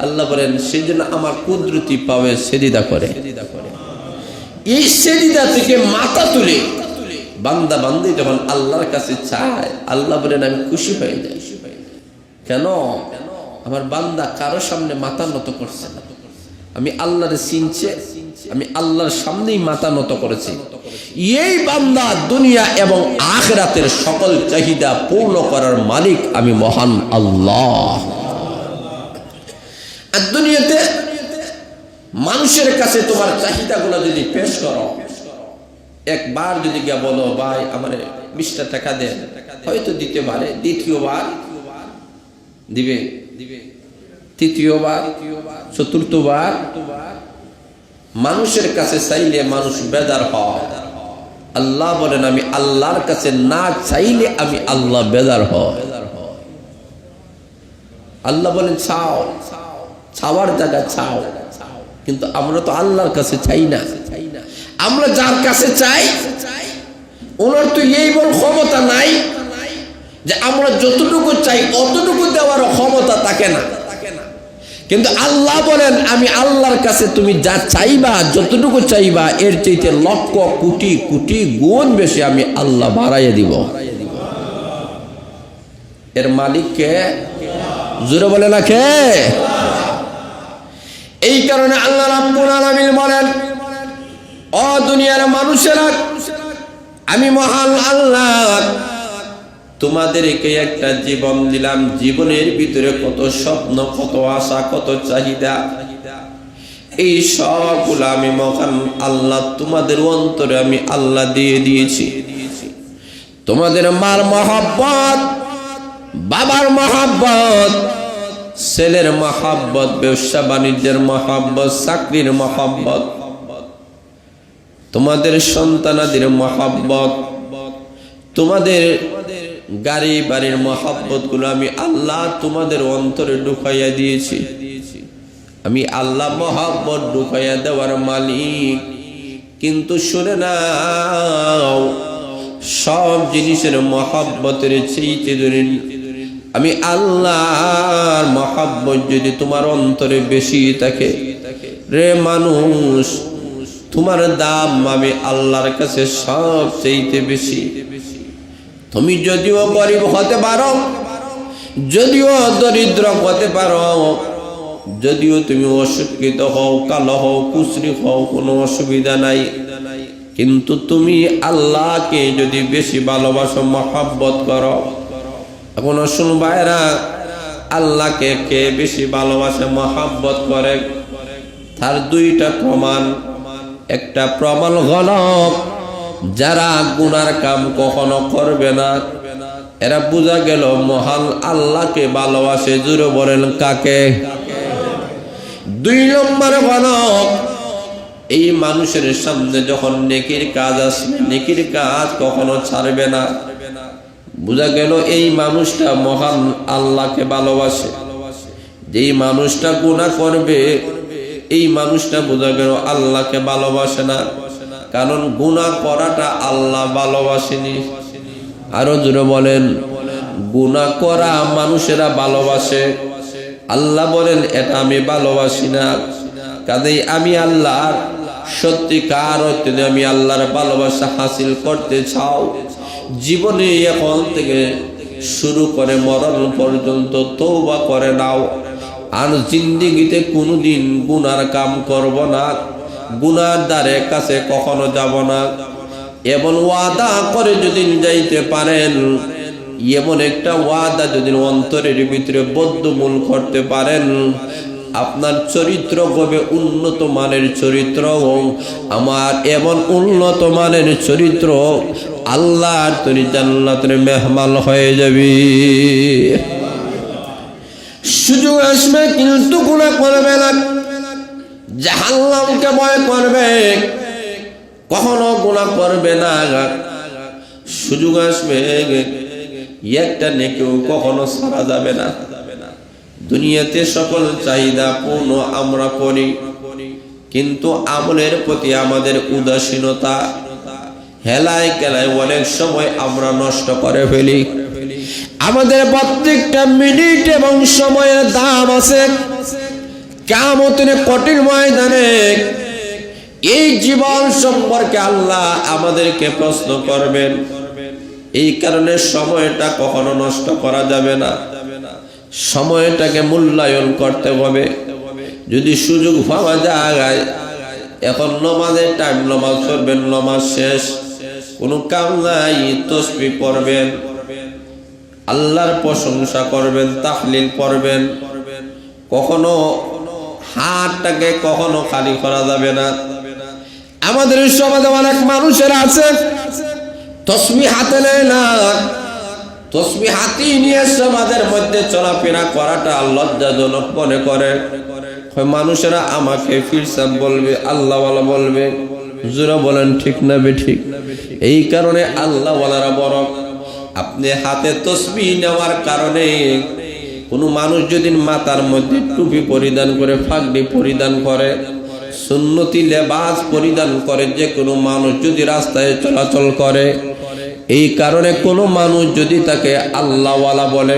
আল্লাহ বলেন সেজন্য আমার কুদরতি পাবে সিজদা করে। এই সিজদা থেকে মাথা তুলে বান্দা বান্দি যখন আল্লাহর কাছে চায়, আল্লাহ বলেন আমি খুশি হয়ে যাই। কেন? আমার বান্দা কারো সামনে মাথা নত করছে না, আমি আল্লাহর চিনছে, আমি আল্লাহর সামনেই মাথা নত করেছি। এই বান্দা দুনিয়া এবং আখিরাতের সকল চাহিদা পূর্ণ করার মালিক আমি মহান আল্লাহ। আর দুনিয়াতে মানুষের কাছে তোমার চাহিদাগুলো যদি পেশ করো, একবার যদি গিয়া বলো ভাই আমার 20টা টাকা দেন, হয়তো দিতে পারে, দ্বিতীয়বার দিবে, তৃতীয়বার, চতুর্থবার। মানুষের কাছে চাইলে মানুষ বেজার হয়। আল্লাহ বলেন আমি আল্লাহর কাছে না চাইলে আমি আল্লাহ বেজার হয়। আল্লাহ বলেন চাও, চাওয়ার জায়গা চাও, কিন্তু আমরা তো আল্লাহর কাছে চাই না। আমরা যার কাছে চাই ওনার তো এই বল ক্ষমতা নাই যে আমরা যতটুকু চাই অতটুকু দেওয়ার ক্ষমতা থাকে না। কিন্তু আল্লাহ বলেন আমি আল্লাহর কাছে তুমি যা চাইবা, যতটুকু চাইবা এর চাইতে লক্ষ কোটি কোটি গুণ বেশি আমি আল্লাহ বাড়াইয়া দিব। এর মালিক কে? জোরে বলে না কে? এই কারণে আল্লাহ রাব্বুল আলামিন বলেন ও দুনিয়ার মানুষেরা আমি মহান আল্লাহ তোমাদেরকে একটা জীবন দিলাম। জীবনের ভিতরে কত স্বপ্ন, কত আশা, কত চাহিদা, এই সবগুলো আমি মহান আল্লাহ তোমাদের অন্তরে আমি আল্লাহ দিয়ে দিয়েছি। তোমাদের মার মহব্বত, বাবার মহব্বত, ছেলের মহব্বত, ব্যবসা বাণিজ্যের মহব্বত, চাকরির মহব্বত, তোমাদের সন্তানাদের মহব্বত, তোমাদের গাড়ি বাড়ির মহব্বত গুলো আমি আল্লাহ তোমাদের অন্তরে ঢুকাইয়া দিয়েছি। আমি আল্লাহ মহব্বত ঢুকাইয়া দেওয়ার মালিক। কিন্তু শুনে নাও, সব জিনিসের মহব্বতের চাইতে আমি আল্লাহর মহব্বত যদি তোমার অন্তরে বেশি থাকে, রে মানুষ, তোমার দাম আমি আল্লাহর কাছে সবচেয়ে বেশি। তুমি যদিও গরিব হতে পারো, যদিও দরিদ্র হতে পারো, যদিও তুমি অশিক্ষিত হও, কালো হও, কুচরি হও, কোনো অসুবিধা নাই, কিন্তু তুমি আল্লাহকে যদি বেশি ভালোবাসো, মহব্বত করো। এখন শুন ভাইরা, আল্লাহকে কে বেশি ভালোবাসে, মহব্বত করে, তার দুইটা প্রমাণ। একটা প্রমাণ হলো, যারা গুনার কাম কখনো করবে না, এরা বোঝা গেল মহান আল্লাহকে ভালোবাসে। জুড়ে বলেন কাকে? দুই নম্বর হলো, এই মানুষের সামনে যখন নেকির কাজ আসবে, নেকির কাজ কখনো ছাড়বে না। বোঝা গেল এই মানুষটা মহান আল্লাহকে ভালোবাসে। যেই মানুষটা গুনাহ করবে, এই মানুষটা বোঝা গেল আল্লাহকে ভালোবাসে না, কারণ গুনাহ করাটা আল্লাহ ভালোবাসেনি। আরো জোরে বলেন, গুনাহ করা মানুষেরা ভালোবাসে, আল্লাহ বলেন এটা আমি ভালোবাসি না। কাজেই আমি আল্লাহর সত্যিকার অর্থে আমি আল্লাহর ভালোবাসা হাসিল করতে চাও, জীবনে এখন থেকে শুরু করে মরণ পর্যন্ত তওবা করে নাও। আর জিন্দেগিতে কোনোদিন গুনার কাম করব না, গুনার দ্বারে কাছে কখনো যাব না। এমন ওয়াদা করে যদি যাইতে পারেন, এমন একটা ওয়াদা যদি অন্তরের ভিতরে বদ্ধমূল করতে পারেন, আপনার চরিত্র হবে উন্নত মানের চরিত্র। আমার এমন উন্নত মানের চরিত্র, আল্লাহর তরি জান্নাতের মেহমান হয়ে যাবে। সুযোগ আসবে কিন্তু গুনাহ করবে না, জাহান্নামকে ভয় করবে, কখনো গুনাহ করবে না। সুযোগ আসবে, একটা নেকিও কখনো ছাড়া যাবে না। দুনিয়াতে সকল চাহিদা পূর্ণ আমরা করি, কিন্তু আমলের প্রতি আমাদের উদাসীনতা, হেলায় গেলায় অনেক সময় আমরা নষ্ট করে ফেলি। আমাদের প্রত্যেকটা মিনিট এবং সময়ের দাম আছে। কিয়ামতের কঠিন ময়দানে এই জীবন সম্পর্কে আল্লাহ আমাদেরকে প্রশ্ন করবেন। এই কারণে সময়টা কখনো নষ্ট করা যাবে না, সময়টাকে মূল্যায়ন করতে হবে। যদি সুযোগ পাওয়া যায়, এখন নমাজের টাইম, নমাজ পড়বেন, নমাজ শেষ, কোনো কাম নাই, তাসবিহ পড়বেন, আল্লাহর প্রশংসা করবেন, তাহলিল পড়বেন। কখনো হাতটাকে কখনো খালি করা যাবে না। আমাদের সমাজে অনেক মানুষের আছে তাসবিহ হাতে নেয় না, তাসবিহ হাতে নিয়ে সমাজের মধ্যে চলাফেরা করাটা লজ্জাজনক মনে করে। মানুষেরা আমাকে ফিরসাব বলবে, আল্লাহওয়ালা বলবে। হুজুরা বলেন ঠিক না বেঠিক? এই কারণে আল্লাহওয়ালারা বড়। আপনি হাতে তাসবিহ নেওয়ার কারণে কোনো মানুষ যদি মাথার মধ্যে টুপি পরিধান করে, পাগড়ি পরিধান করে, সুন্নতি লেবাস পরিধান করে, যে কোনো মানুষ যদি রাস্তায় চলাচল করে, এই কারণে কোনো মানুষ যদি তাকে আল্লাহওয়ালা বলে,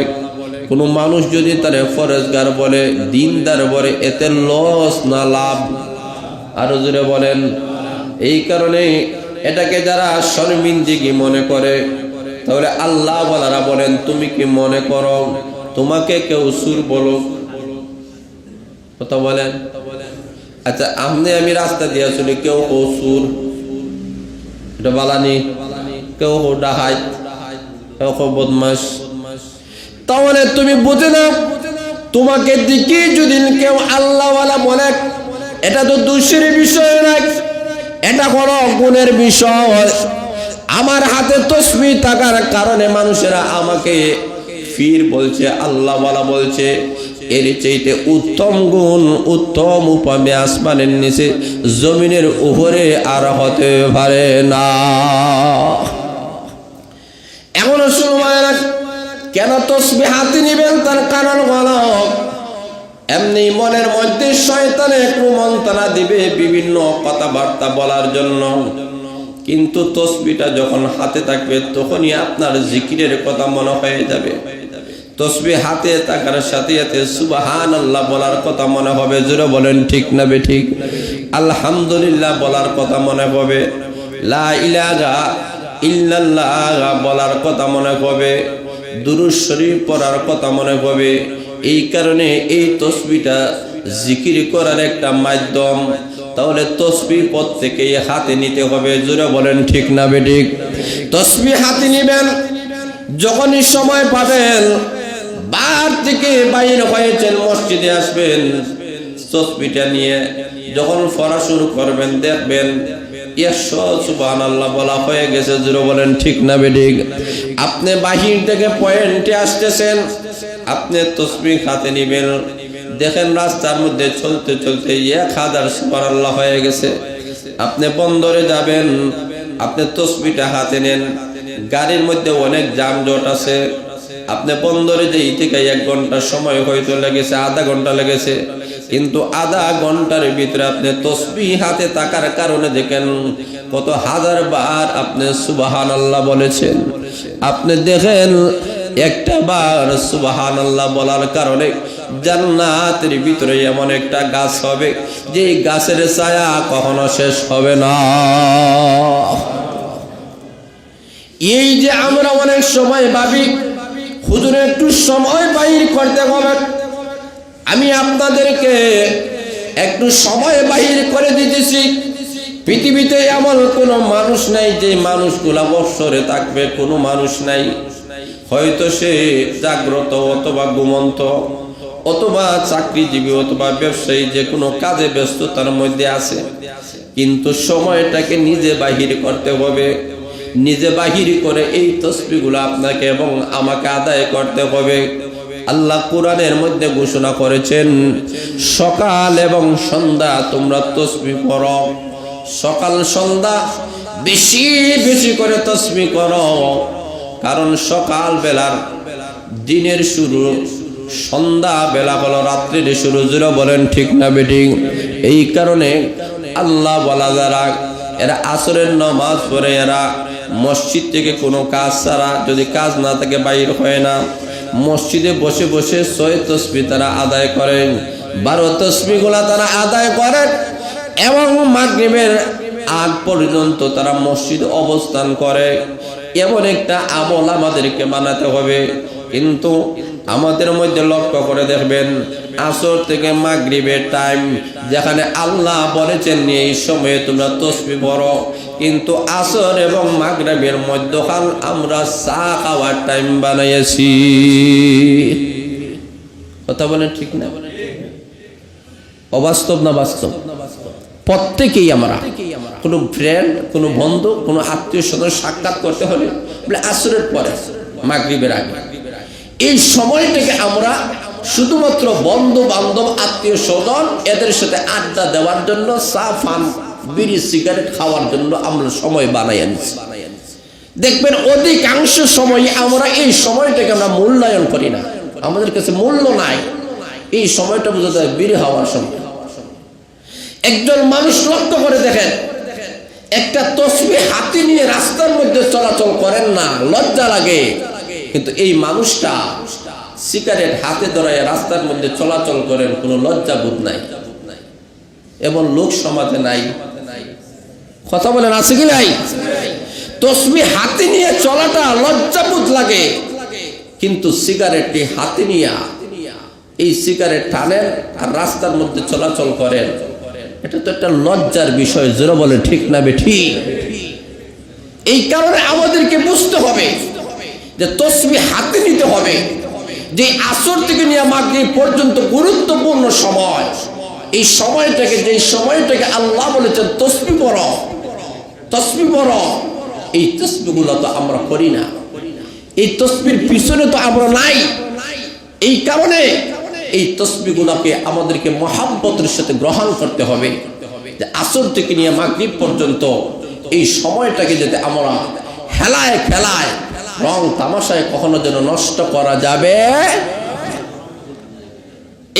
কোনো মানুষ যদি তার ফরজগার বলে, দিনদার বলে, এতে লস না লাভ? আরো জোরে বলেন। এই কারণে এটাকে যারা শর্মিন্দগি মনে করে, তাহলে আল্লাহওয়ালারা বলেন, তুমি কি মনে করো তোমাকে কেউ সুর বলো? কথা বলেন। আচ্ছা, আমি রাস্তা দিয়ে চলি, কেউ ও সুর, এটা বালানি, কেউ ও ডাহাই, কেউ ও বদমাশ। তাহলে তুমি বুঝে নাও, তোমাকে দিকে যদি কেউ আল্লাহওয়ালা বলে, এটা তো দোষের বিষয় নয়, এটা কোনো গুণের বিষয়। আমার হাতে তাসবিহ থাকার কারণে মানুষেরা আমাকে ফির বলছে, আল্লাহওয়ালা বলছে। এর চাইতে উত্তম গুণ, উত্তম উপামে আসমানের নিচে জমিনের উপরে আর হতে পারে না। এমন সময় কেন তাসবিহ হাতে নেবেন? তার কারণ হলো, এমনি মনের মধ্যে শয়তানে একটু মন্ত্রণা দিবে বিভিন্ন কথাবার্তা বলার জন্য, কিন্তু তাসবিহটা যখন হাতে থাকবে তখনই আপনার জিকিরের কথা মনে হয়ে যাবে। তসবিহ হাতে থাকার সাথে সাথে সুবহানাল্লাহ বলার কথা মনে হবে। জোরে বলেন ঠিক না বেঠিক? আলহামদুলিল্লাহ বলার কথা মনে হবে। লা ইলাহা ইল্লাল্লাহ বলার কথা মনে হবে। দুরূদ শরীফ পড়ার কথা মনে হবে। এই কারণে এই তসবিহটা জিকির করার একটা মাধ্যম। তাহলে তসবিহ প্রত্যেকেই হাতে নিতে হবে। জোরে বলেন ঠিক না বেঠিক? তসবিহ হাতে নেবেন, যখনই সময় পাবেন বাড়ি থেকে বাইর হয়েছেন, মসজিদে আসবেন, তসবিহটা নিয়ে যখন পড়া শুরু করবেন দেখবেন 100 সুবহানাল্লাহ বলা হয়ে গেছে। জোরে বলেন ঠিক না বেঠিক? আপনি বাহির থেকে পয়েন্টে আসতেছেন, আপনি তসবিহ হাতে নেবেন, দেখেন রাস্তার মধ্যে চলতে চলতে 1000 সুবহানাল্লাহ হয়ে গেছে। আপনি বন্দরে যাবেন, আপনি তসবিহটা হাতে নেন, গাড়ির মধ্যে অনেক যানজট আছে, আপনি বন্দরে যে থেকে 1 ঘন্টা সময় হয়তো লেগেছে, আধা ঘন্টা লেগেছে, কিন্তু আধা ঘন্টার ভিতরে আপনি তসবিহ হাতে থাকার কারণে দেখেন কত হাজার বার আপনি সুবহানাল্লাহ বলেছেন। আপনি দেখেন একটা বার সুবহানাল্লাহ বলার কারণে জান্নাতের ভিতরে এমন একটা গাছ হবে যে গাছের ছায়া কখনো শেষ হবে না। এই যে আমরা অনেক সময় ভাবি হুজুর একটু সময় বাইর করতে হবে, আমি আপনাদেরকে একটু সময় বাহির করে দিতেছি। পৃথিবীতে এমন কোনো মানুষ নাই যে মানুষগুলা বৎসরে থাকবে, কোনো মানুষ নাই। হয়তো সে জাগ্রত অথবা ঘুমন্ত অথবা চাকরিজীবী অথবা ব্যবসায়ী, যে কোনো কাজে ব্যস্ততার মধ্যে আছে, কিন্তু সময়টাকে নিজে বাহির করতে হবে। নিজে বাহির করে এই তসবিহগুলো আপনাকে এবং আমাকে আদায় করতে হবে। আল্লাহ কোরআনের মধ্যে ঘোষণা করেছেন, সকাল এবং সন্ধ্যা তোমরা তসবিহ পড়ো। সকাল সন্ধ্যা বেশি বেশি করে তসবিহ করো, কারণ সকাল বেলার দিনের শুরু, সন্ধ্যা বেলা হলো রাত্রির শুরু। জোরে বলেন ঠিক না বেঠিক? এই কারণে আল্লাহ বলা যারা এরা আসরের নামাজ পড়ে, এরা মসজিদ থেকে কোনো কাজ ছাড়া, যদি কাজ না থাকে বাইর হয় না, মসজিদে বসে বসে 6 তসবিহ তারা আদায় করেন, 12 তসবিহগুলা তারা আদায় করেন এবং মাগরিবের আগ পর্যন্ত তারা মসজিদে অবস্থান করে। এমন একটা আমল আমাদেরকে বানাতে হবে। কিন্তু আমাদের মধ্যে লক্ষ্য করে দেখবেন, আসর থেকে মাগরিবের টাইম, যেখানে আল্লাহ বলেছেন এই সময়ে তোমরা তসবিহ পড়ো, কিন্তু আসর এবং মাগরিবের মধ্যখান আমরা চা খাওয়ার টাইম বানাইছি। কথা বলেন ঠিক না? অবাস্তব না বাস্তব? প্রত্যেকেই আমরা কোনো ফ্রেন্ড, কোনো বন্ধু, কোনো আত্মীয় স্বজন সাক্ষাৎ করতে হলে বলে আসরের পরে, মাগরিবের আগে, এই সময়টাকে আমরা শুধুমাত্র বন্ধু বান্ধব আত্মীয় স্বজন এদের সাথে আড্ডা দেওয়ার জন্য, চা পান বিড়ি সিগারেট খাওয়ার জন্য আমরা সময় বানাই আনছি। দেখবেন অধিকাংশ সময় আমরা এই সময়টাকে আমরা মূল্যায়ন করি না, আমাদের কাছে মূল্য নাই। এই সময়টা বোঝা যায় বিড়ি খাওয়ার সময়। একজন মানুষ লক্ষ্য করে দেখেন, একটা তসবিহ হাতে নিয়ে রাস্তার মধ্যে চলাচল করেন না, লজ্জা লাগে, কিন্তু এই মানুষটা সিগারেট হাতে ধরে রাস্তার মধ্যে চলাচল করেন, কোনো লজ্জা বোধ নাই। এবং লোক সমাজে নাই। কথা বলেন আছে কি নাই? তসবিহ হাতে নিয়ে চলাটা লজ্জাবোধ লাগে, কিন্তু সিগারেটটি হাতে নিয়ে এই সিগারেট টানেন আর রাস্তার মধ্যে চলাচল করেন, এটা তো একটা লজ্জার বিষয়। জোরে বলে ঠিক না বেঠিক? এই কারণে আমাদেরকে বুঝতে হবে যে তসবিহ হাতে নিতে হবে। যে আসর থেকে নিয়ে মাগরিব পর্যন্ত গুরুত্বপূর্ণ সময়, এই সময়টাকে, যে সময়টাকে আল্লাহ বলেছেন তসবিহ পড়ো, তসবিহ পড়ো, এই তসবিহগুলো তো আমরা করি না। এই তসবিহর পিছনে তো আমরা নাই। এই কারণে এই তসবিহগুলোকে আমাদেরকে মহাব্বতের সাথে গ্রহণ করতে হবে। যে আসর থেকে নিয়ে মাগরিব পর্যন্ত এই সময়টাকে যাতে আমরা হেলায় খেলায় রং তামাশায় কখনো যেন নষ্ট করা যাবে।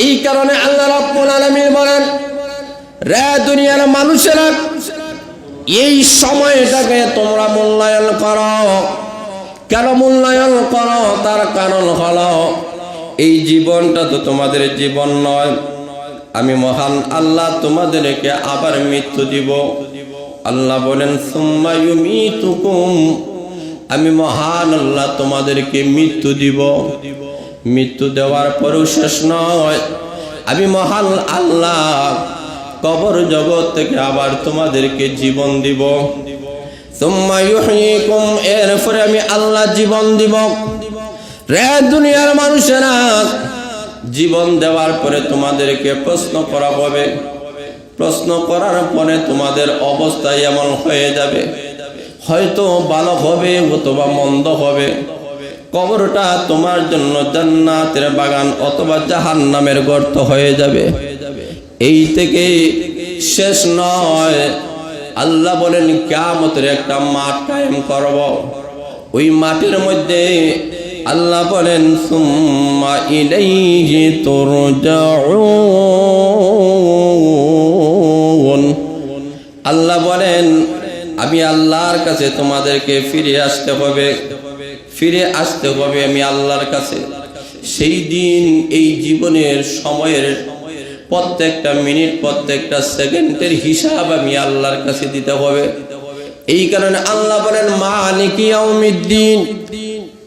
এই কারণে আল্লাহ রাব্বুল আলামিন বলেন, রে দুনিয়ার মানুষেরা, এই সময়টাকে তোমরা মূল্যায়ন করো। কেন মূল্যায়ন করো? তার কারণ হলো এই জীবনটা তো তোমাদের জীবন নয়, আমি মহান আল্লাহ তোমাদেরকে আবার মৃত্যু দিব। আল্লাহ বলেন সুম্মা ইউমিতুকুম, আমি মহান আল্লাহ তোমাদেরকে মৃত্যু দিব। মৃত্যু দেওয়ার পরেও শেষ নয়, আমি মহান আল্লাহ কবর জগৎ থেকে আবার তোমাদেরকে জীবন দিব। সুম্মা ইউহয়িকুম, এরপরে আমি আল্লাহ জীবন দিব। রে দুনিয়ার মানুষেরা, জীবন দেওয়ার পরে তোমাদেরকে প্রশ্ন করা হবে। প্রশ্ন করার পরে তোমাদের অবস্থা এমন হয়ে যাবে, হয়তো ভালো হবে অথবা মন্দ হবে। কবরটা তোমার জন্য জান্নাতের বাগান অথবা জাহান্নামের গর্ত হয়ে যাবে। এই থেকে শেষ নয়, আল্লাহ বলেন কিয়ামতের একটা মাঠ কায়েম করব। ওই মাঠের মধ্যে আল্লাহ বলেন সুম্মা ইলাইহি তুরজাউন, আল্লাহ বলেন আমি আল্লাহর কাছে তোমাদেরকে ফিরে আসতে হবে, ফিরে আসতে হবে আমি আল্লাহর কাছে। সেই দিন এই জীবনের সময়ের প্রত্যেকটা মিনিট প্রত্যেকটা সেকেন্ডের হিসাব আমি আল্লাহর কাছে দিতে হবে। এই কারণে আল্লাহ বলেন মালিক ইয়াউমিদ্দিন,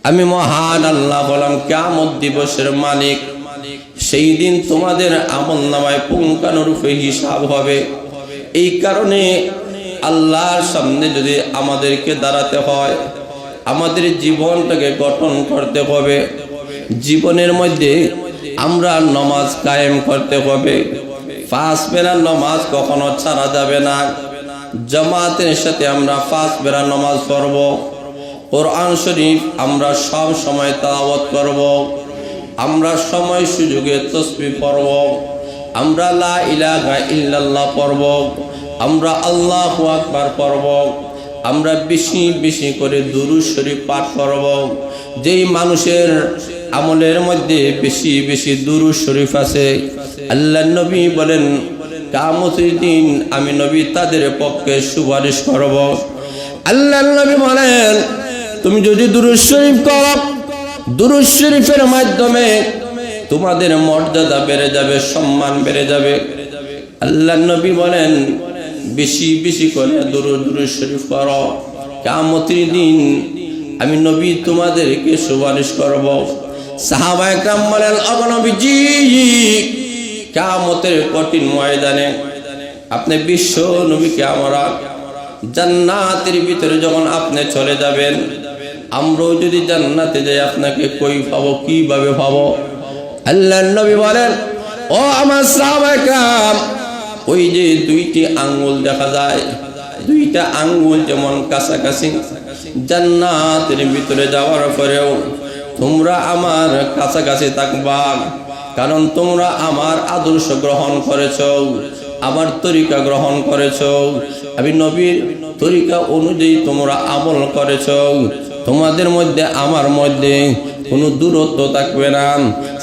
আমি মহান আল্লাহ বললাম কিয়ামত দিবসের মালিক। সেই দিন তোমাদের আমলনামায় পুঙ্খানুরূপে হিসাব হবে। এই কারণে আল্লাহর সামনে যদি আমাদেরকে দাঁড়াতে হয়, আমাদের জীবনটাকে গঠন করতে হবে। জীবনের মধ্যে আমরা নামাজ কায়েম করতে হবে। 5 বেলা নামাজ কখনো ছাড়া যাবে না। জামাতের সাথে আমরা 5 বেলা নামাজ পড়ব। কোরআন শরীফ আমরা সব সময় তেলাওয়াত করব। আমরা সময় সুযোগে তাসবিহ পড়ব। আমরা লা ইলাহা ইল্লাল্লাহ পড়ব। আমরা আল্লাহু আকবার পড়ব। আমরা বেশি বেশি করে দুরূদ শরীফ পাঠ করব। যেই মানুষের আমলের মধ্যে বেশি বেশি দুরূদ শরীফ আছে, আল্লাহর নবী বলেন কিয়ামতের দিন আমি নবী তাদের পক্ষে সুপারিশ করব। আল্লাহর নবী বলেন তুমি যদি দুরূদ শরীফ করো, দুরূদ শরীফের মাধ্যমে তোমাদের মর্যাদা বেড়ে যাবে, সম্মান বেড়ে যাবে। আল্লাহর নবী বলেন বেশি বেশি করে দুরূদ শরীফ করো, কিয়ামতের দিন আমি নবী তোমাদেরকে সুপারিশ করব। সাহাবায়ে কেরাম বলেন ওগো নবীজি, কিয়ামতের কঠিন ময়দানে আপনি বিশ্ব নবীকে আমরা জান্নাতের ভিতরে যখন আপনি চলে যাবেন, আমরাও যদি জান্নাতে যাই আপনাকে কই পাবো, কিভাবে পাবো? আল্লাহর নবী বলেন ও আমার সাহাবায়ে কেরাম, ওই যে 2টি আঙ্গুল দেখা যায়, 2টা আঙ্গুল যেমন কাছাকাছি, জান্নাতের ভিতরে যাওয়ার পরেও তোমরা আমার কাছাকাছি থাকবা, কারণ তোমরা আমার আদর্শ গ্রহণ করেছো, আমার তরিকা গ্রহণ করেছো, আমি নবীর তরিকা অনুযায়ী তোমরা আমল করেছো। তোমাদের মধ্যে আমার মধ্যে কোনো দূরত্ব থাকবে না।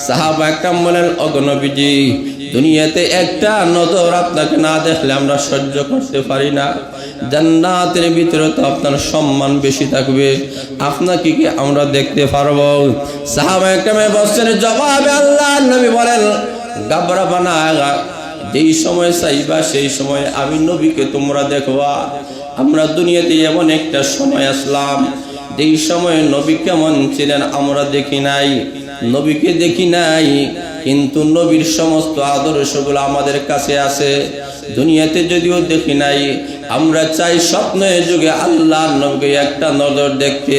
সাহাবায়ে কেরাম বলেন ওগো নবীজি, দুনিয়াতে একটা নজর আপনাকে না দেখলে আমরা সহ্য করতে পারি না। জান্নাতের ভিতরে তো আপনার সম্মান বেশি থাকবে, আপনাকে কি আমরা দেখতে পারবো? সাহাবায়ে কেরামের প্রশ্নের জবাবে আল্লাহর নবী বলেন ঘাবড়াবা না, যেই সময় চাইবা সেই সময় আমি নবীকে তোমরা দেখবা। আমরা দুনিয়াতে এমন একটা সময় আসলাম যেই সময় নবী কেমন ছিলেন আমরা দেখি নাই, নবীকে দেখি নাই, কিন্তু নবীর সমস্ত আদর্শগুলো আমাদের কাছে আছে। দুনিয়াতে যদিও দেখি নাই, আমরা চাই স্বপ্নের যুগে আল্লাহর নবীকে একটা নজর দেখতে।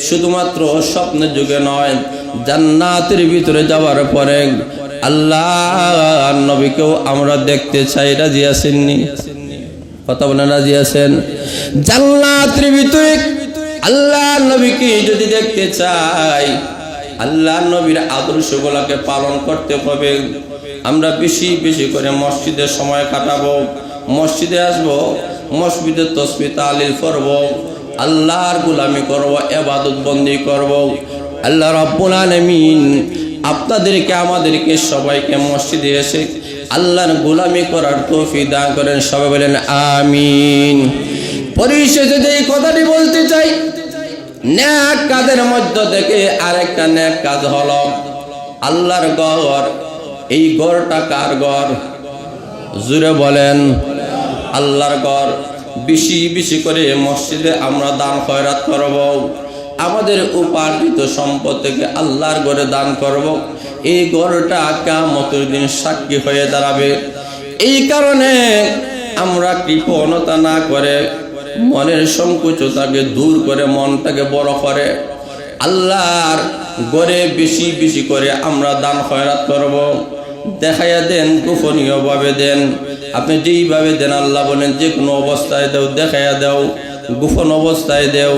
শুধুমাত্র স্বপ্নের যুগে নয়, জান্নাতের ভিতরে যাওয়ার পরে আল্লাহর নবীকেও আমরা দেখতে চাই। রাজি আছেননি? কথা বলেন রাজি আছেন? জান্নাতের ভিতরে আল্লাহর নবীকে যদি দেখতে চাই, আল্লাহর নবীর আদর্শগুলোকে পালন করতে হবে। আমরা বেশি বেশি করে মসজিদে সময় কাটাবো, মসজিদে আসবো, মসজিদে তাসবিহ তাহলিল করব, আল্লাহর গোলামি করব, ইবাদত বন্দি করব। আল্লাহ রাব্বুল আলামিন আপনাদেরকে আমাদেরকে সবাইকে মসজিদে এসে আল্লাহর গোলামি করার তৌফিক দান করেন। সবাই বলেন আমিন। পরিশেষে এই কথাটি বলতে চাই, নেক কাজের মধ্য থেকে আরেকটা নেক কাজ হলো আল্লাহর ঘর, এই ঘরটা কার ঘর? জুড়ে বলেন, আল্লাহর ঘর। বেশি বেশি করে মসজিদে আমরা দান খয়রাত করব, আমাদের উপার্জিত সম্পদ থেকে আল্লাহর ঘরে দান করব। এই ঘরটা কিয়ামতের দিন সাক্ষী হয়ে দাঁড়াবে। এই কারণে আমরা কৃপণতা না করে, মনের সংকোচতাকে দূর করে, মনটাকে বড় করে আল্লাহর ঘরে বেশি বেশি করে আমরা দান খয়রাত করব। দেখাইয়া দেন, গোপনীয় ভাবে দেন। আপনি যেইভাবে দেন আল্লাহ বলেন যে কোনো অবস্থায় দেও, দেখাইয়া দেও, গোপন অবস্থায় দেও।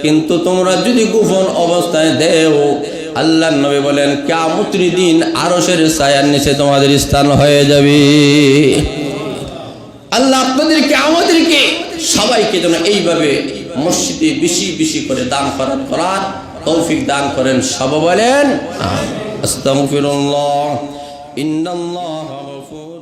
কিন্তু তোমরা যদি গোপন অবস্থায় দেও, আল্লাহর নবী বলেন কিয়ামতের দিন আরশের ছায়ার নিচে তোমাদের স্থান হয়ে যাবে। আল্লাহ আপনাদেরকে আমাদেরকে সবাইকে যেন এইভাবে মসজিদে বেশি বেশি করে দান করার তৌফিক দান করেন। সবাই বলেন আস্তাগফিরুল্লাহ, ইন্নাল্লাহা গফুর।